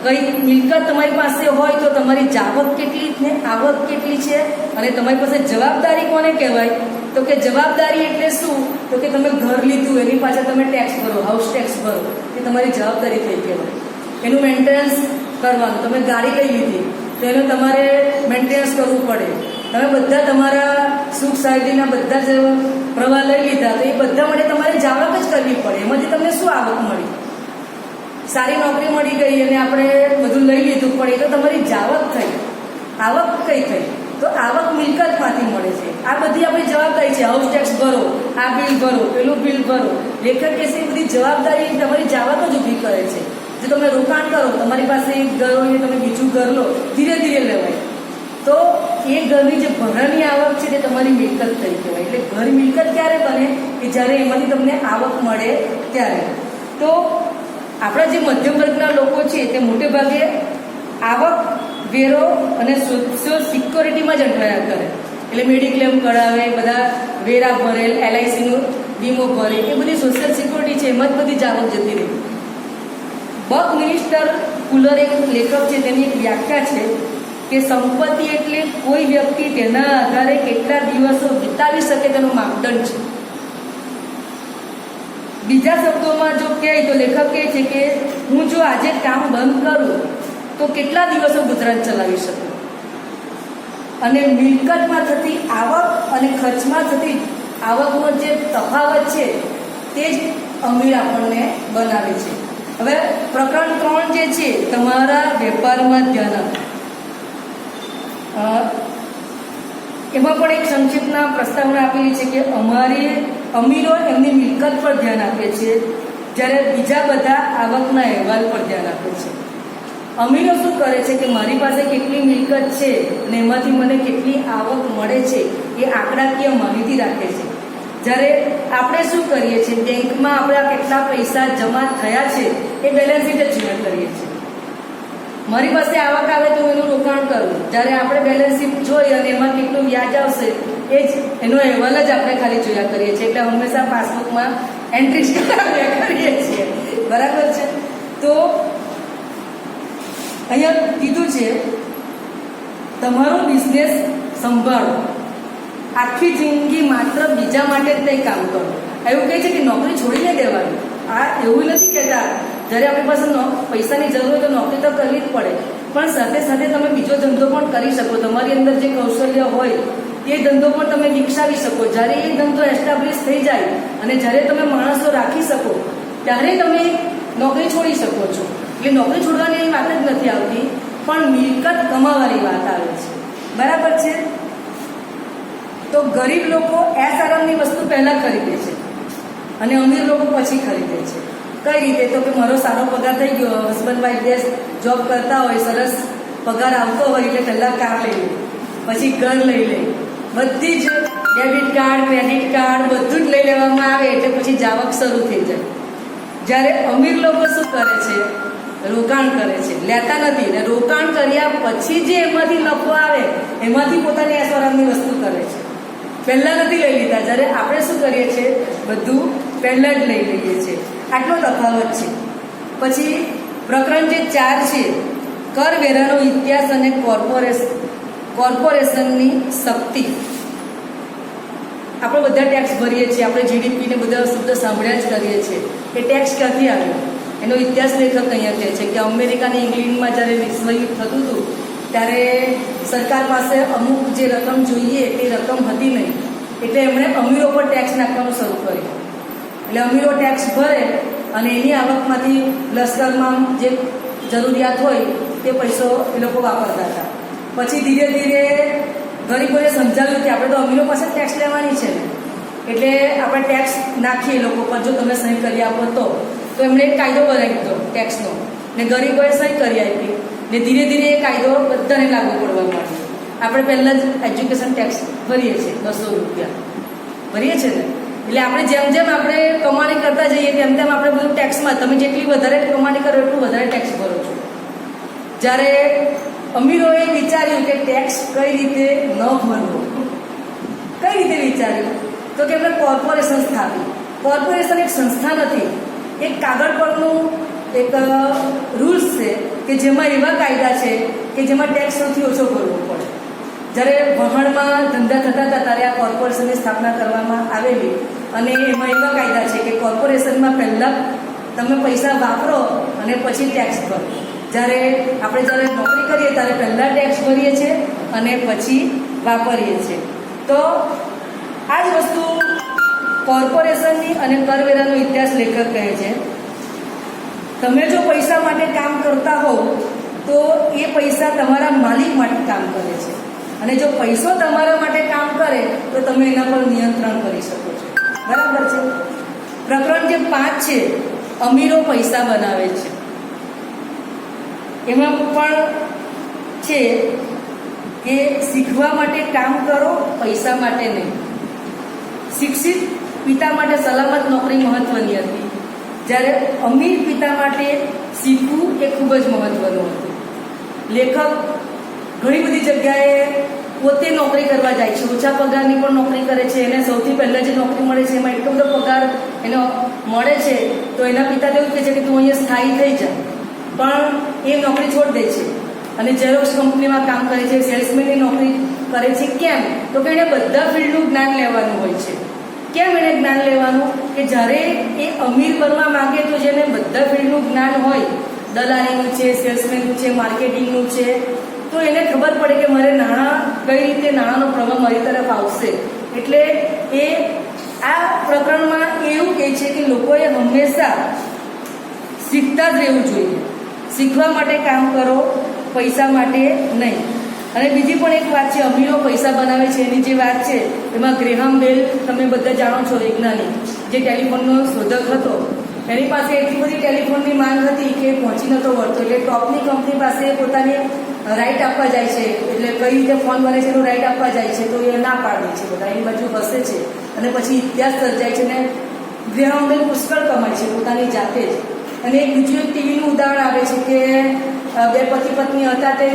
કઈ મિલકત તમારી પાસે હોય તો તમારી જાવક કેટલી ને આવક કેટલી છે. અને તમારી પાસે જવાબદારી કોને કહેવાય? તો કે જવાબદારી એટલે શું? તો કે તમે ઘર લીધું એની પાછળ તમે ટેક્સ ભરો, હાઉસ ટેક્સ ભરો, એ તમારી જવાબદારી થઈ કહેવાય. એનું મેન્ટેનન્સ કરવાનું. તમે ગાડી લઈ લીધી તો એનું તમારે મેન્ટેનન્સ કરવું પડે. તમે બધા તમારા સુખ શાંતિના બધા જ પ્રવાહ લઈ લીધા તો એ બધા માટે તમારે જાવક જ કરવી પડે. એમાંથી તમને શું આવક મળી? સારી નોકરી મળી ગઈ અને આપણે બધું લઈ લીધું, પણ એ તો તમારી જાવક થઈ. આવક કઈ થઈ? તો આવક મિલકતમાંથી મળે છે. આ બધી આપણી જવાબદારી છે. હાઉસ ટેક્સ ભરો, આ બિલ ભરો, પેલું બિલ ભરો. લેખક કહેશે એ બધી જવાબદારી તમારી જાવક જ ઊભી કરે છે. જો તમે રોકાણ કરો, તમારી પાસે એક ઘર હોય તમે બીજું ઘર લો, ધીરે ધીરે લેવાય તો એ ઘરની જે ભાડાની આવક છે તે તમારી મિલકત થઈ કહેવાય. એટલે ઘર મિલકત ક્યારે બને? કે જ્યારે એમાંથી તમને આવક મળે ત્યારે. તો આપણા જે મધ્યમ વર્ગના લોકો છે તે મોટે ભાગે આવક, વેરો અને સોશિયલ સિક્યોરિટીમાં જ અટવાયા કરે. એટલે મેડિક્લેમ કરાવે, બધા વેરા ભરેલ, LICનો વીમો ભરે, એ બધી સોશિયલ સિક્યોરિટી છે, એમાં જ બધી જાવક જતી રહી. બકમિનિસ્ટર ફુલર એક લેખક છે, તેની એક વ્યાખ્યા છે કે સંપત્તિ એટલે કોઈ વ્યક્તિ તેના આધારે કેટલા દિવસો વિતાવી શકે તેનો માપદંડ છે. બીજા શબ્દોમાં જો કહે તો લેખક કહે છે કે હું જો આજે કામ બંધ કરું તો કેટલા દિવસો ગુજરાન ચલાવી શકું. અને મિલકતમાં થતી આવક અને ખર્ચમાં થતી આવકનો જે તફાવત છે તે જ અમીર આપણને બનાવે છે. હવે પ્રકરણ 3 જે છે, તમારા વેપારમાં ધ્યાન આપો. એમાં પણ એક સંક્ષિપ્તના પ્રસ્તાવના આપેલી છે કે અમીરો એમની મિલકત પર ધ્યાન આપે છે, જ્યારે બીજા બધા આવકના અહેવાલ પર ધ્યાન આપે છે. અમીરો શું કરે છે કે મારી પાસે કેટલી મિલકત છે અને એમાંથી મને કેટલી આવક મળે છે એ આંકડાકીય માહિતી રાખે છે. જ્યારે આપણે શું કરીએ છીએ, બેંકમાં આપણા કેટલા પૈસા જમા થયા છે એ બેલેન્સ શીટ જ જોયા કરીએ છીએ. મારી પાસે આવક આવે તો એનું રોકાણ કરવું, જ્યારે આપણે બેલેન્સ શીટ જોઈ અને એમાં કેટલું વ્યાજ આવશે એ જ એનો અહેવાલ જ આપણે ખાલી જોયા કરીએ છીએ. એટલે હંમેશા પાસબુકમાં એન્ટ્રી કરીએ છીએ. બરાબર છે. તો અહીંયા કીધું છે તમારો બિઝનેસ સંભાળો, આખી જિંદગી માત્ર બીજા માટે જ નહીં કામ કરો. એવું કહે છે કે નોકરી છોડીને દેવાની. આ એવું નથી કહેતા જ્યારે આપણી પાસે પૈસાની જરૂર હોય તો નોકરી તો કરવી જ પડે, પણ સાથે સાથે તમે બીજો ધંધો પણ કરી શકો. તમારી અંદર જે કૌશલ્ય હોય એ ધંધો પણ તમે વિકસાવી શકો. જ્યારે એ ધંધો એસ્ટાબ્લિશ થઈ જાય અને જ્યારે તમે માણસો રાખી શકો ત્યારે તમે નોકરી છોડી શકો છો. એટલે નોકરી છોડવાની એવી વાત જ નથી આવતી, પણ મિલકત કમાવાની વાત આવે છે. બરાબર છે. તો ગરીબ લોકો એસારામની વસ્તુ પહેલા ખરીદે છે અને અમીર લોકો પછી ખરીદે છે. કઈ રીતે? તો કે મારો સારો પગાર થઈ ગયો, હસબન્ડ વાઈફ જોબ કરતા હોય, સરસ પગાર આવતો હોય એટલે પહેલા કાર લઈ લે, પછી ઘર લઈ લે, બધી જ ડેબિટ કાર્ડ ક્રેડિટ કાર્ડ બધું જ લઈ લેવામાં આવે એટલે પછી જાવક શરૂ થઈ જાય. જ્યારે અમીર લોકો શું કરે છે? રોકાણ કરે છે, લેતા નથી. ને રોકાણ કર્યા પછી જે એમાંથી નફો આવે એમાંથી પોતાની એસોરામની વસ્તુ કરે છે. પહેલા નથી લઈ લીધા. જ્યારે આપણે શું કરીએ છીએ? બધું પહેલા જ લઈ લઈએ છીએ. આટલો તફાવત છે. પછી પ્રકરણ જે 4 છે, કરવેરાનો ઇતિહાસ અને કોર્પોરેશનની શક્તિ. આપણે બધા ટેક્સ ભરીએ છીએ, આપણે જીડીપી ને બધા શબ્દ સાંભળ્યા જ કરીએ છીએ. એ ટેક્સ ક્યાંથી આવ્યો એનો ઇતિહાસ લેખક અહીંયા કહે છે કે અમેરિકા અને ઇંગ્લેન્ડમાં જ્યારે વિશ્વયુદ્ધ થતું હતું ત્યારે સરકાર પાસે અમુક જે રકમ જોઈએ તે રકમ હતી નહીં, એટલે એમણે અમીરો પર ટેક્સ નાખવાનું શરૂ કર્યું. એટલે અમીરો ટેક્સ ભરે અને એની આવકમાંથી લશ્કરમાં જે જરૂરિયાત હોય તે પૈસો એ લોકો વાપરતા હતા. પછી ધીરે ધીરે ગરીબોને સમજાવ્યું કે આપણે તો અમીરો પાસે ટેક્સ લેવાની છે ને, એટલે આપણે ટેક્સ નાખીએ લોકો પર, જો તમે સહી કરી આપો તો એમણે એક કાયદો બનાવી દીધો ટેક્સનો, ને ગરીબોએ સહી કરી આપી, ને ધીરે ધીરે એ કાયદો બધાને લાગુ પડવા માંડ્યો. આપણે પહેલાં જ એજ્યુકેશન ટેક્સ ભરીએ છીએ, 200 રૂપિયા ભરીએ છીએ ને. એટલે આપણે જેમ જેમ આપણે કમાણી કરતા જઈએ તેમ તેમ આપણે બધું ટેક્સમાં, તમે જેટલી વધારે કમાણી કરો એટલું વધારે ટેક્સ ભરો છો. જ્યારે અમીરોએ વિચાર્યું કે ટેક્સ કઈ રીતે ન ભરવો, કઈ રીતે વિચાર્યું? તો કે એમણે કોર્પોરેશન સ્થાપી. કોર્પોરેશન એક સંસ્થા નથી, એક કાગળ પરનું એક રૂલ્સ છે કે જેમાં એવા કાયદા છે કે જેમાં ટેક્સ સૌથી ઓછો ભરવો પડે. જ્યારે વહાણમાં ધંધા થતા હતા ત્યારે આ કોર્પોરેશનની સ્થાપના કરવામાં આવેલી અને એમાં એવા કાયદા છે કે કોર્પોરેશનમાં પહેલાં તમે પૈસા વાપરો અને પછી ટેક્સ ભરો. જ્યારે નોકરી કરીએ ત્યારે પહેલાં ટેક્સ ભરીએ છીએ અને પછી વાપરીએ છીએ. તો આ જ વસ્તુ કોર્પોરેશનની અને કરવેરાનો ઇતિહાસ લેખક કહે છે. તમે જો પૈસા માટે કામ કરતા હોવ તો એ પૈસા તમારા માલિક માટે કામ કરે છે, અને જો પૈસો તમારા માટે કામ કરે તો તમે એના પર નિયંત્રણ કરી શકો છો. બરાબર છે. પ્રકરણ જે 5 છે, અમીરો પૈસા બનાવે છે, એમાં પણ છે કે શીખવા માટે કામ કરો, પૈસા માટે નહીં. શિક્ષિત પિતા માટે સલામત નોકરી મહત્વની હતી, જ્યારે અમીર પિતા માટે શીખવું એ ખૂબ જ મહત્વનું હતું. લેખક ઘણી બધી જગ્યાએ પોતે નોકરી કરવા જાય છે, ઓછા પગારની પણ નોકરી કરે છે. એને સૌથી પહેલાં જે નોકરી મળે છે એમાં એટલો બધો પગાર એનો મળે છે તો એના પિતા એવું કહે છે કે તું અહીંયા સ્થાયી થઈ જા, પણ એ નોકરી છોડી દે છે અને ઝેરોક્સ કંપનીમાં કામ કરે છે, સેલ્સમેનની નોકરી કરે છે. કેમ? તો કે એને બધા ફિલ્ડનું જ્ઞાન લેવાનું હોય છે. કેમ એને જ્ઞાન લેવાનું? કે જ્યારે એ અમીર બનવા માંગે તો જેને બધા ફિલ્ડનું જ્ઞાન હોય, દલાલીનું છે, સેલ્સમેનનું છે, માર્કેટિંગનું છે, તો એને ખબર પડે કે મારે નાણાં કઈ રીતે નાણાંનો પ્રવાહ મારી તરફ આવશે. એટલે એ આ પ્રકરણમાં એવું કહે છે કે લોકોએ હંમેશા શીખતા જ રહેવું જોઈએ. શીખવા માટે કામ કરો, પૈસા માટે નહીં. અને બીજી પણ એક વાત છે, અમીરો પૈસા બનાવે છે એની જે વાત છે એમાં ગ્રેહામ બેલ, તમે બધા જાણો છો, વૈજ્ઞાનિક જે ટેલિફોનનો શોધક હતો, એની પાસે એટલી બધી ટેલિફોનની માંગ હતી કે પહોંચી નતો વળતો. એટલે ટોપની કંપની પાસે પોતાની રાઈટ આપવા જાય છે, એટલે કઈ રીતે ફોન બને છે એનું રાઈટ આપવા જાય છે, તો એ ના પાડે છે, બધા એની બાજુ હસે છે અને પછી ઇતિહાસ સર્જાય છે. ને ગ્રેહામ બેલ પુષ્કળ કમાય છે પોતાની જાતે જ. અને એક બીજું એક ટીવીનું ઉદાહરણ આવે છે કે બે પતિ પત્ની હતા, તે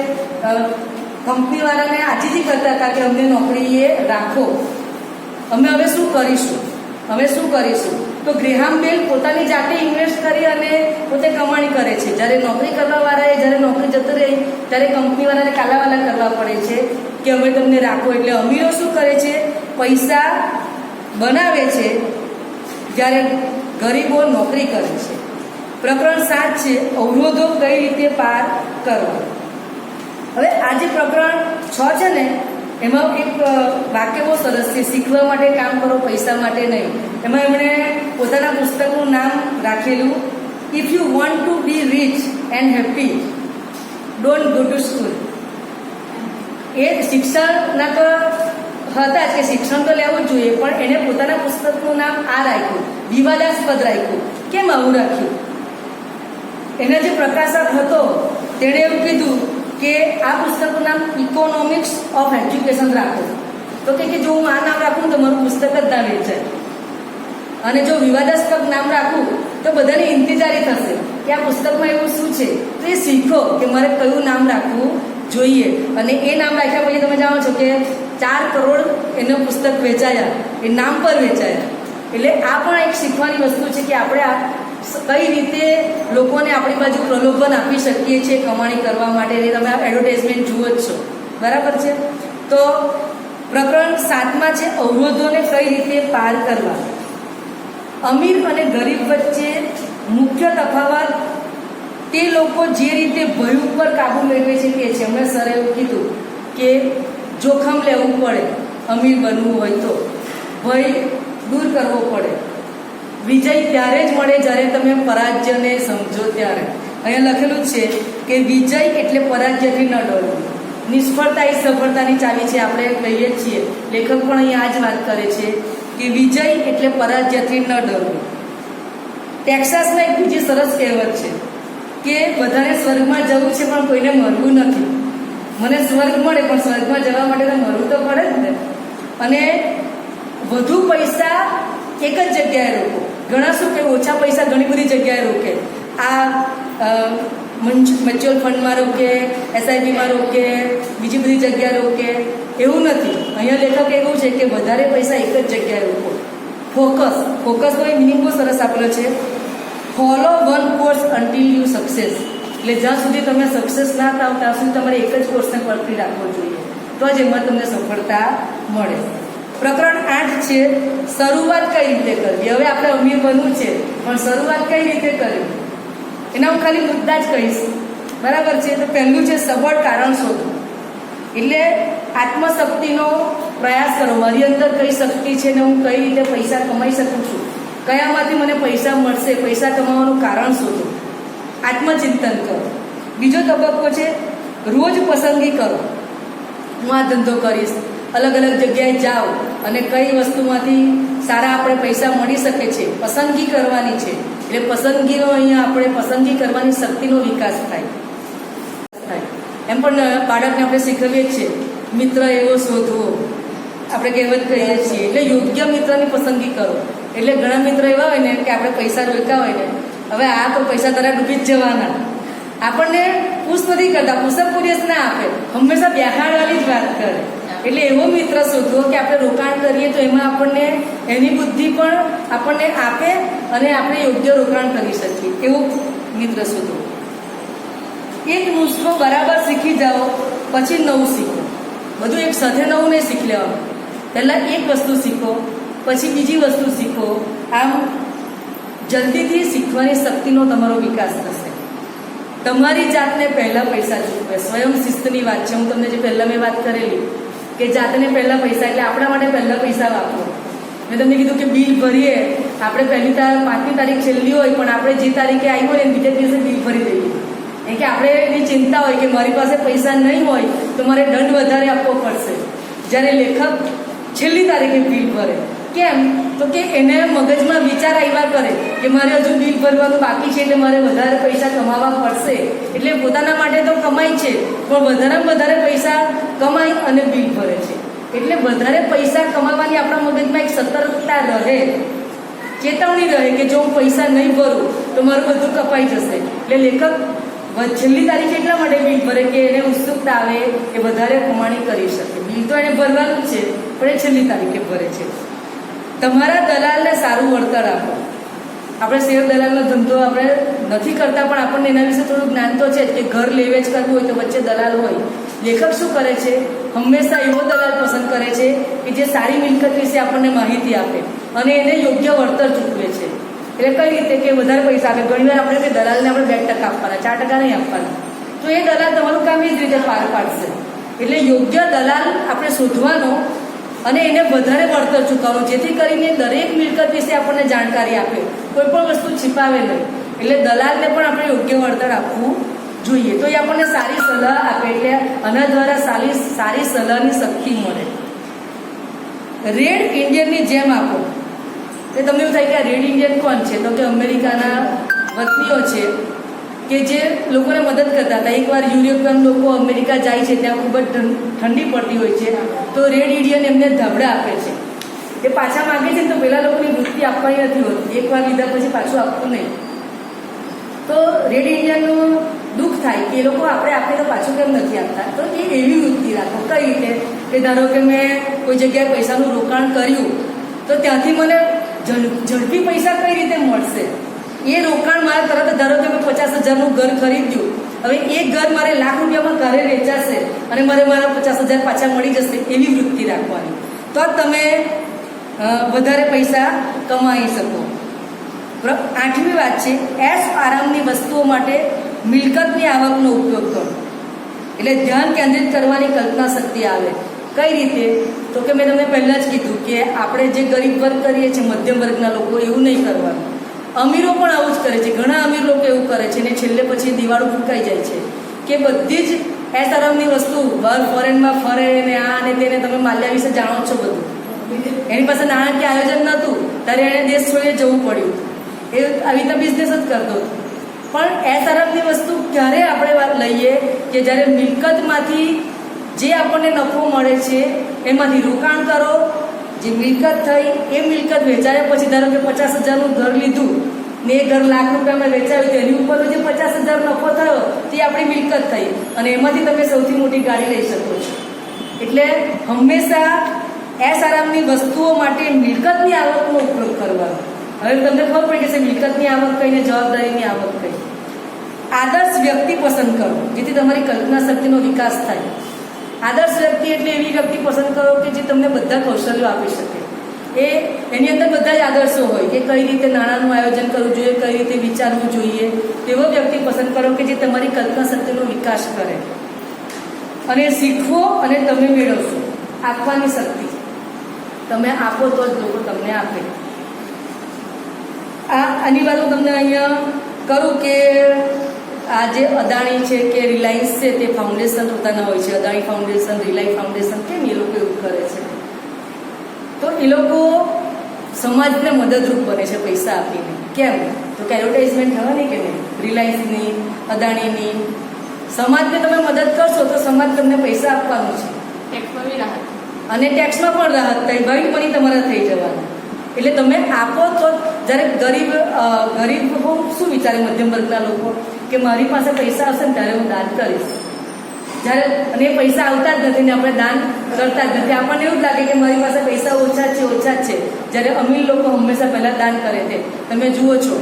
કંપનીવાળાને આજીજી કરતા હતા કે અમને નોકરીએ રાખો, અમે હવે શું કરીશું. તો ગ્રેહામ બેલ પોતાની જાતે ઇન્વેસ્ટ કરી અને પોતે કમાણી કરે છે. જ્યારે નોકરી કરવાવાળાએ જ્યારે નોકરી જતી રહી ત્યારે કંપનીવાળાને કાલાવાલા કરવા પડે છે કે અમે તમને રાખો. એટલે અમીરો શું કરે છે? પૈસા બનાવે છે જ્યારે ગરીબો નોકરી કરે છે. પ્રકરણ 7 છે અવરોધો કઈ રીતે પાર કરવા. હવે આ જે પ્રકરણ 6 છે ને, એમાં એક વાક્ય બહુ સરસ છે, શીખવા માટે કામ કરો, પૈસા માટે નહીં. એમાં એમણે પોતાના પુસ્તકનું નામ રાખેલું, if you want to be rich and happy don't go to school. એ શિક્ષણના તો હતા જ કે શિક્ષણ તો લેવું જ જોઈએ, પણ એને પોતાના પુસ્તકનું નામ આ રાખ્યું, વિવાદાસ્પદ રાખ્યું. કેમ આવું રાખ્યું? એના જે પ્રકાશક હતો તેણે એવું કીધું કે આ પુસ્તકનું નામ ઇકોનોમિક્સ ઓફ એજ્યુકેશન રાખો. તો કે જો હું આ નામ રાખું તો મારું પુસ્તક જ ના વેચાય, અને જો વિવાદાસ્પદ નામ રાખું તો બધાની ઇંતજારી થશે કે આ પુસ્તકમાં એવું શું છે. તો એ શીખો કે મારે કયું નામ રાખવું જોઈએ. અને એ નામ રાખ્યા પછી તમે જાણો છો કે 4 કરોડ એનું પુસ્તક વેચાયા, એ નામ પર વેચાયા. એટલે આ પણ એક શીખવાની વસ્તુ છે કે આપણે કઈ રીતે લોકોને આપણી બાજુ પ્રલોભન આપી શકીએ છીએ કમાણી કરવા માટે. તમે આ એડવર્ટાઇઝમેન્ટ જુઓ જ છો, બરાબર છે. તો પ્રકરણ 7માં છે અવરોધોને કઈ રીતે પાર કરવા. અમીર અને ગરીબ વચ્ચે મુખ્ય તફાવત તે લોકો જે રીતે ભય ઉપર કાબુ મેળવે છે કે છે. હમણાં સરે એવું કીધું કે જોખમ લેવું પડે, અમીર બનવું હોય તો ભય દૂર કરવો પડે. વિજય ત્યારે જ મળે જ્યારે તમે પરાજયને સમજો ત્યારે. અહીંયા લખેલું જ છે કે વિજય એટલે પરાજયથી ન ડરવું, નિષ્ફળતા એ સફળતાની ચાવી છે. આપણે કહીએ છીએ, લેખક પણ અહીંયા આ જ વાત કરે છે કે વિજય એટલે પરાજયથી ન ડરવું. ટેક્સાસમાં એક બીજી સરસ કહેવત છે કે બધાને સ્વર્ગમાં જવું છે પણ કોઈને મરવું નથી. મને સ્વર્ગ મળે પણ સ્વર્ગમાં જવા માટે તો મરવું તો પડે જ ને. અને વધુ પૈસા એક જ જગ્યાએ રોકો. ઘણા શું કે ઓછા પૈસા ઘણી બધી જગ્યાએ રોકે. આ મ્યુચ્યુઅલ ફંડમાં રોકે, SIPમાં રોકે, બીજી બધી જગ્યાએ રોકે, એવું નથી. અહીંયા લેખક એવું છે કે વધારે પૈસા એક જ જગ્યાએ રોકો. ફોકસનો એ મિનિંગ બહુ સરસ આપેલો છે, follow one course until you success. એટલે જ્યાં સુધી તમે સક્સેસ ના થાવ ત્યાં સુધી તમારે એક જ કોર્સને પકડી રાખવો જોઈએ, તો જ એમાં તમને સફળતા મળે. પ્રકરણ 8 છે શરૂઆત કઈ રીતે કરવી. હવે આપણે અમીર બનવું છે પણ શરૂઆત કઈ રીતે કરવી એના હું ખાલી મુદ્દા જ કહીશ, બરાબર છે. તો પહેલું છે સબળ કારણ શોધવું. એટલે આત્મશક્તિનો પ્રયાસ કરો. મારી અંદર કઈ શક્તિ છે ને હું કઈ રીતે પૈસા કમાઈ શકું છું, કયામાંથી મને પૈસા મળશે, પૈસા કમાવાનું કારણ શોધો, આત્મચિંતન કરો. બીજો તબક્કો છે રોજ પસંદગી કરો. હું આ ધંધો કરીશ, અલગ અલગ જગ્યાએ જાઓ અને કઈ વસ્તુમાંથી સારા આપણે પૈસા મળી શકે છે, પસંદગી કરવાની છે. એટલે પસંદગીનો અહીંયા આપણે પસંદગી કરવાની શક્તિનો વિકાસ થાય. એમ પણ બાળકને આપણે શીખવીએ જ છીએ, મિત્ર એવો શોધવો, આપણે કહેવત કહીએ છીએ. એટલે યોગ્ય મિત્રની પસંદગી કરો. એટલે ઘણા મિત્ર એવા હોય ને કે આપણે પૈસા રોક્યા હોય ને, હવે આ તો પૈસા તારા ડૂબી જ જવાના, આપણને પુશ નથી કરતા, પુષપ પુરેશ ના આપે, હંમેશા બેહાડવાની જ વાત કરે. એટલે એવો મિત્ર શોધવો કે આપણે રોકાણ કરીએ તો એમાં આપણને એની બુદ્ધિ પણ આપણને આપે અને આપણે યોગ્ય રોકાણ કરી શકીએ, એવો મિત્ર શોધવો. એક નુસ્ખો બરાબર શીખી જાઓ પછી નવું શીખો. બધું એક સાથે નવું નહીં શીખી લેવાનું. પહેલાં એક વસ્તુ શીખો પછી બીજી વસ્તુ શીખો. આમ જલ્દીથી શીખવાની શક્તિનો તમારો વિકાસ થશે. તમારી જાતને પહેલાં પૈસા ચૂકવે. સ્વયં શિસ્તની વાત છે. હું તમને જે પહેલાં મેં વાત કરેલી કે જાતને પહેલાં પૈસા, એટલે આપણા માટે પહેલાં પૈસા વાપરો. મેં તમને કીધું કે બિલ ભરીએ આપણે પહેલી 5મી તારીખ છેલ્લી હોય પણ આપણે જે તારીખે આવી હોય ને બીજા દિવસે બિલ ભરી દઈએ. કારણ કે આપણે એની ચિંતા હોય કે મારી પાસે પૈસા નહીં હોય તો મારે દંડ વધારે આપવો પડશે. જ્યારે લેખક છેલ્લી તારીખે બિલ ભરે. કેમ? તો કે એને મગજમાં વિચાર આવ્યા કરે કે મારે હજુ બિલ ભરવાનું બાકી છે એટલે મારે વધારે પૈસા કમાવા પડશે. એટલે પોતાના માટે તો કમાય છે પણ વધારેમાં વધારે પૈસા કમાય અને બિલ ભરે છે. એટલે વધારે પૈસા કમાવાની આપણા મગજમાં એક સતર્કતા રહે, ચેતવણી રહે કે જો હું પૈસા નહીં ભરું તો મારું બધું કપાઈ જશે. એટલે લેખક છેલ્લી તારીખે એટલા માટે બિલ ભરે કે એને ઉત્સુકતા આવે કે વધારે કમાણી કરી શકે. બિલ તો એને ભરવાનું જ છે પણ એ છેલ્લી તારીખે ભરે છે. તમારા દલાલને સારું વળતર આપો. આપણે શેર દલાલનો ધંધો આપણે નથી કરતા પણ આપણને એના વિશે થોડું જ્ઞાન તો છે જ કે ઘર લેવેચ કરવું હોય તો વચ્ચે દલાલ હોય. લેખક શું કરે છે? હંમેશા એવો દલાલ પસંદ કરે છે કે જે સારી મિલકત વિશે આપણને માહિતી આપે અને એને યોગ્ય વળતર ચૂકવે છે. એટલે કઈ રીતે કે વધારે પૈસા આપે. ઘણીવાર આપણે કે દલાલને આપણે 2% આપવાના, 4% નહીં આપવાના, તો એ દલાલ તમારું કામ એ જ રીતે પાર પાડશે. એટલે યોગ્ય દલાલ આપણે શોધવાનો અને એને વધારે વળતર ચૂકવવાનું, જેથી કરીને દરેક મિલકત વિશે આપણને જાણકારી આપે, કોઈ પણ વસ્તુ छिपाવે નહીં. એટલે દલાલને પણ આપણે યોગ્ય વળતર આપવું જોઈએ. તો એ આપણને સારી સલાહ આપે. એટલે આના દ્વારા સારી સલાહની શક્તિ મળે. રેડ ઇન્ડિયનની જેમ આપો. તે તમને એવું થાય કે આ રેડ ઇન્ડિયન કોણ છે? તો કે અમેરિકાના વતનીઓ છે કે જે લોકોને મદદ કરતા હતા. એકવાર યુરોપિયન લોકો અમેરિકા જાય છે, ત્યાં ખૂબ જ ઠંડી પડતી હોય છે, તો રેડ ઇન્ડિયન એમને ધાબળા આપે છે. એ પાછા માગે છે તો પેલા લોકોની વૃત્તિ આપવાની નથી હોતી. એકવાર લીધા પછી પાછું આપવું નહીં. તો રેડ ઇન્ડિયનનું દુઃખ થાય કે એ લોકો આપણે આપે તો પાછું કેમ નથી આપતા. તો એ એવી વૃત્તિ રાખો. કઈ રીતે? કે ધારો કે મેં કોઈ જગ્યાએ પૈસાનું રોકાણ કર્યું તો ત્યાંથી મને ઝડપી પૈસા કઈ રીતે મળશે? એ રોકાણ મારે તરત, ધારો કે મેં 50,000નું ઘર ખરીદ્યું, હવે એ ઘર મારે લાખ રૂપિયામાં ઘરે વેચાશે અને મારે મારા 50,000 પાછા મળી જશે, એવી વૃત્તિ રાખવાની. તો તમે વધારે પૈસા કમાઈ શકો. 8મી વાત છે, એશ આરામની વસ્તુઓ માટે મિલકતની આવકનો ઉપયોગ કરો. એટલે ધ્યાન કેન્દ્રિત કરવાની કલ્પના શક્તિ આવે. કઈ રીતે? તો કે મેં તમને પહેલાં જ કીધું કે આપણે જે ગરીબ વર્ગ કરીએ છીએ, મધ્યમ વર્ગના લોકો, એવું નહીં કરવાનું. અમીરો પણ આવું જ કરે છે. ઘણા અમીર લોકો એવું કરે છે ને છેલ્લે પછી દિવાળું ફૂંકાઈ જાય છે કે બધી જ એશ આરામની વસ્તુ બહાર ફોરેનમાં ફરે ને આ ને તેને. તમે માલ્યા વિશે જાણો છો બધું. એની પાસે નાણાકીય આયોજન નહોતું ત્યારે એણે દેશ છોડીને જવું પડ્યું. એ આવી રીતે બિઝનેસ જ કરતો હતો. પણ એશ આરામની વસ્તુ ક્યારે આપણે વાત લઈએ કે જ્યારે મિલકતમાંથી જે આપણને નફો મળે છે એમાંથી રોકાણ કરો. જે મિલકત થઈ એ મિલકત વેચાયા પછી, ધારો કે 50,000નું ઘર લીધું ને એ ઘર લાખ રૂપિયામાં વેચાયું તો એની ઉપર જે 50,000 નફો થયો તે આપણી મિલકત થઈ અને એમાંથી તમે સૌથી મોટી ગાડી લઈ શકો છો. એટલે હંમેશા એશ આરામની વસ્તુઓ માટે મિલકતની આવકનો ઉપયોગ કરવાનો. હવે તમને ખબર પડી કે મિલકતની આવક કઈ ને જવાબદારીની આવક કઈ. આદર્શ વ્યક્તિ પસંદ કરો જેથી તમારી કલ્પના શક્તિનો વિકાસ થાય. આદર્શ વ્યક્તિ એટલે એવી વ્યક્તિ પસંદ કરો કે જે તમને બધા કૌશલ્યો આપી શકે. એની અંદર બધા જ આદર્શો હોય કે કઈ રીતે નાણાંનું આયોજન કરવું જોઈએ, કઈ રીતે વિચારવું જોઈએ. એવો વ્યક્તિ પસંદ કરો કે જે તમારી કલ્પના શક્તિનો વિકાસ કરે. અને શીખવો અને તમે મેળવશો. આપવાની શક્તિ. તમે આપો તો જ લોકો તમને આપે. આની વાત હું તમને અહીંયા કરું કે આ જે અદાણી છે કે રિલાયન્સ છે તે ફાઉન્ડેશન પોતાના હોય છે. અદાણી ફાઉન્ડેશન, રિલાયન્સ ફાઉન્ડેશન, કેમ એ લોકો એવું કરે છે? તો એ લોકો સમાજને મદદરૂપ બને છે પૈસા આપીને. કેમ? તો કે એડવર્ટાઇઝમેન્ટ થવાની કે નહીં, રિલાયન્સની, અદાણીની. સમાજને તમે મદદ કરશો તો સમાજ તમને પૈસા આપવાનું છે. ટેક્સમાં બી રાહત અને ટેક્સમાં પણ રાહત થાય. ભાઈ મની તમારા થઈ જવાના. એટલે તમે આપો તો જ્યારે ગરીબ શું વિચારે મધ્યમ વર્ગના લોકો કે મારી પાસે પૈસા હશે ને ત્યારે હું દાન કરીશ. જ્યારે અને પૈસા આવતા જ નથી ને આપણે દાન કરતા જ નથી. આપણને એવું જ લાગે કે મારી પાસે પૈસા ઓછા જ છે. જ્યારે અમીર લોકો હંમેશા પહેલાં દાન કરે છે. તમે જુઓ છો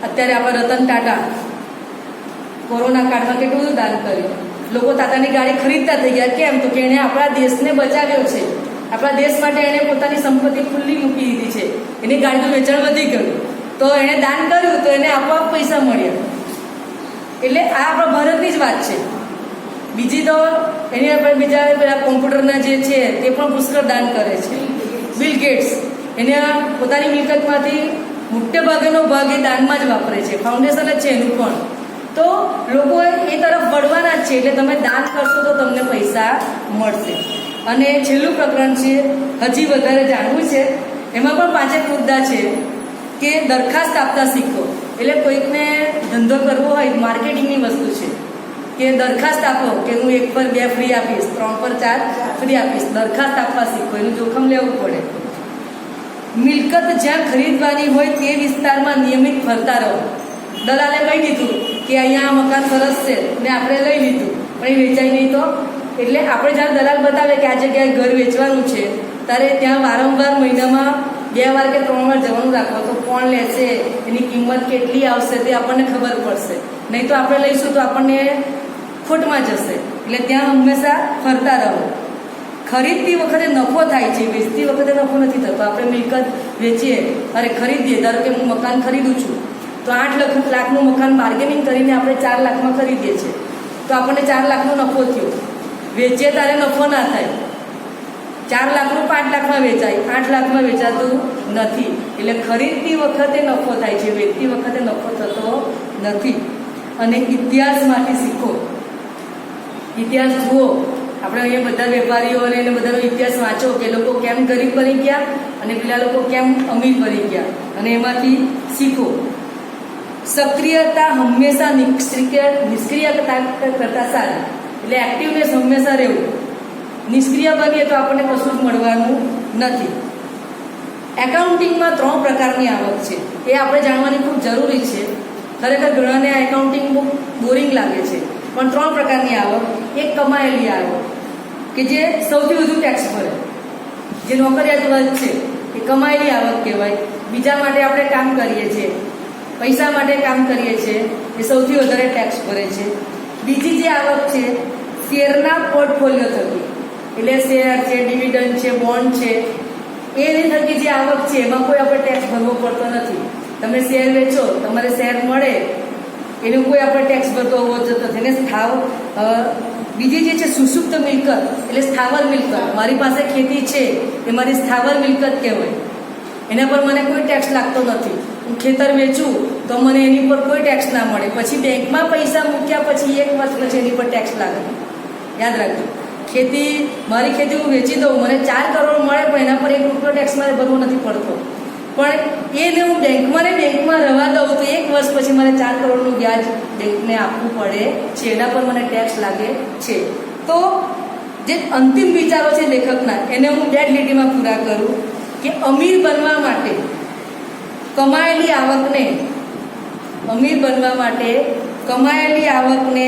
અત્યારે આપણા રતન ટાટા કોરોના કાળમાં કેટલું બધું દાન કર્યું. લોકો તાતાની ગાડી ખરીદતા થઈ ગયા. કેમ? તો કે એણે આપણા દેશને બચાવ્યો છે. આપણા દેશ માટે એણે પોતાની સંપત્તિ ખુલ્લી મૂકી દીધી છે. એની ગાડીનું વેચાણ વધી ગયું, તો એણે દાન કર્યું તો એને આપોઆપ પૈસા મળ્યા. એટલે આ આપણા ભારતની જ વાત છે. બીજી તો એની આપણે બીજા પેલા કોમ્પ્યુટરના જે છે તે પણ પુષ્કળ દાન કરે છે. બિલ ગેટ્સ એને પોતાની મિલકતમાંથી મોટે ભાગેનો ભાગ એ દાનમાં જ વાપરે છે. ફાઉન્ડેશન જ છે એનું પણ. તો લોકો એ તરફ વળવાના જ છે. એટલે તમે દાન કરશો તો તમને પૈસા મળશે. અને છેલ્લું પ્રકરણ છે, હજી વધારે જાણવું છે, એમાં પણ 5 મુદ્દા છે કે દરખાસ્ત આપતા શીખો. એટલે કોઈકને ધંધો કરવો હોય, માર્કેટિંગની વસ્તુ છે કે દરખાસ્ત આપો કે હું 1 પર 2 ફ્રી આપીશ, 3 પર 4 ફ્રી આપીશ. દરખાસ્ત આપવા શીખો, એનું જોખમ લેવું પડે. મિલકત જ્યાં ખરીદવાની હોય તે વિસ્તારમાં નિયમિત ફરતા રહો. દલાલે કહી દીધું કે અહીંયા મકાન સરસ છે ને આપણે લઈ લીધું, પણ એ વેચાય નહીં તો. એટલે આપણે જ્યારે દલાલ બતાવે કે આ જગ્યાએ ઘર વેચવાનું છે, ત્યારે ત્યાં વારંવાર મહિનામાં 2 વાર કે 3 વાર જવાનું રાખો. તો કોણ લેશે, એની કિંમત કેટલી આવશે તે આપણને ખબર પડશે. નહીં તો આપણે લઈશું તો આપણને ખોટમાં જશે. એટલે ત્યાં હંમેશા ફરતા રહો. ખરીદતી વખતે નફો થાય છે, વેચતી વખતે નફો નથી થતો. આપણે મિલકત વેચીએ, અરે ખરીદીએ, ધારો કે હું મકાન ખરીદું છું તો 8 લાખનું મકાન બાર્ગેનિંગ કરીને આપણે 4 લાખમાં ખરીદીએ છીએ, તો આપણને 4 લાખનો નફો થયો. વેચીએ ત્યારે નફો ના થાય. 4 લાખનું 5 લાખમાં વેચાય, 8 લાખમાં વેચાતું નથી. એટલે ખરીદતી વખતે નફો થાય છે, વેચતી વખતે નફો થતો નથી. અને ઇતિહાસમાંથી શીખો. ઇતિહાસ જુઓ. આપણે અહીંયા બધા વેપારીઓને એને બધાનો ઇતિહાસ વાંચો કે લોકો કેમ ગરીબ બની ગયા અને પેલા લોકો કેમ અમીર બની ગયા, અને એમાંથી શીખો. સક્રિયતા હંમેશા નિષ્ક્રિયતા કરતા સારી. એટલે એક્ટિવનેસ હંમેશા રહેવું. નિષ્ક્રિય બનીએ તો આપણને કશું જ મળવાનું નથી. એકાઉન્ટિંગમાં 3 પ્રકારની આવક છે, એ આપણે જાણવાની ખૂબ જરૂરી છે. ખરેખર ઘણાને આ એકાઉન્ટિંગ બહુ બોરિંગ લાગે છે, પણ 3 પ્રકારની આવક. એક કમાયેલી આવક કે જે સૌથી વધુ ટેક્સ ભરે, જે નોકરિયાત વર્ગ છે એ કમાયેલી આવક કહેવાય. બીજા માટે આપણે કામ કરીએ છીએ, પૈસા માટે કામ કરીએ છીએ, એ સૌથી વધારે ટેક્સ ભરે છે. બીજી જે આવક છે શેરના પોર્ટફોલિયો થકી, એટલે શેર છે, ડિવિડન્ડ છે, બોન્ડ છે, એની થકી જે આવક છે એમાં કોઈ આપણે ટેક્સ ભરવો પડતો નથી. તમે શેર વેચો, તમારે શેર મળે, એનું કોઈ આપણે ટેક્સ ભરતો હોવો જતો નથી. એને બીજી જે છે સુસુપ્ત મિલકત, એટલે સ્થાવર મિલકત. મારી પાસે ખેતી છે એ મારી સ્થાવર મિલકત કહેવાય. એના પર મને કોઈ ટેક્સ લાગતો નથી. હું ખેતર વેચું તો મને એની પર કોઈ ટેક્સ ના મળે. પછી બેંકમાં પૈસા મૂક્યા પછી 1 વર્ષ પછી એની પર ટેક્સ લાગે. યાદ રાખજો. મારી ખેતી હું વેચી દઉં, મને 4 કરોડ મળે, પણ એના પર 1 રૂપિયો ટેક્સ મારે ભરવો નથી પડતો. પણ એને હું બેંકમાં રહેવા દઉં તો 1 વર્ષ પછી મારે 4 કરોડનું વ્યાજ બેંકને આપવું પડે છે. એના પર મને ટેક્સ લાગે છે. તો જે અંતિમ વિચારો છે લેખકના, એને હું 2 લીટીમાં પૂરા કરું કે અમીર બનવા માટે કમાયેલી આવકને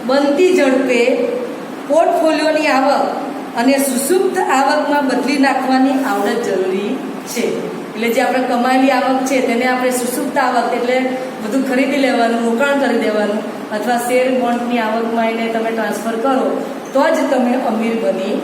બનતી ઝડપે પોર્ટફોલિયોની આવક અને સુસુપ્ત આવકમાં બદલી નાખવાની આવડત જરૂરી છે. એટલે જે આપણે કમાયેલી આવક છે તેને આપણે સુસુપ્ત આવક, એટલે બધું ખરીદી લેવાનું, રોકાણ કરી દેવાનું, અથવા શેર બોન્ડની આવકમાં એને તમે ટ્રાન્સફર કરો તો જ તમે અમીર બની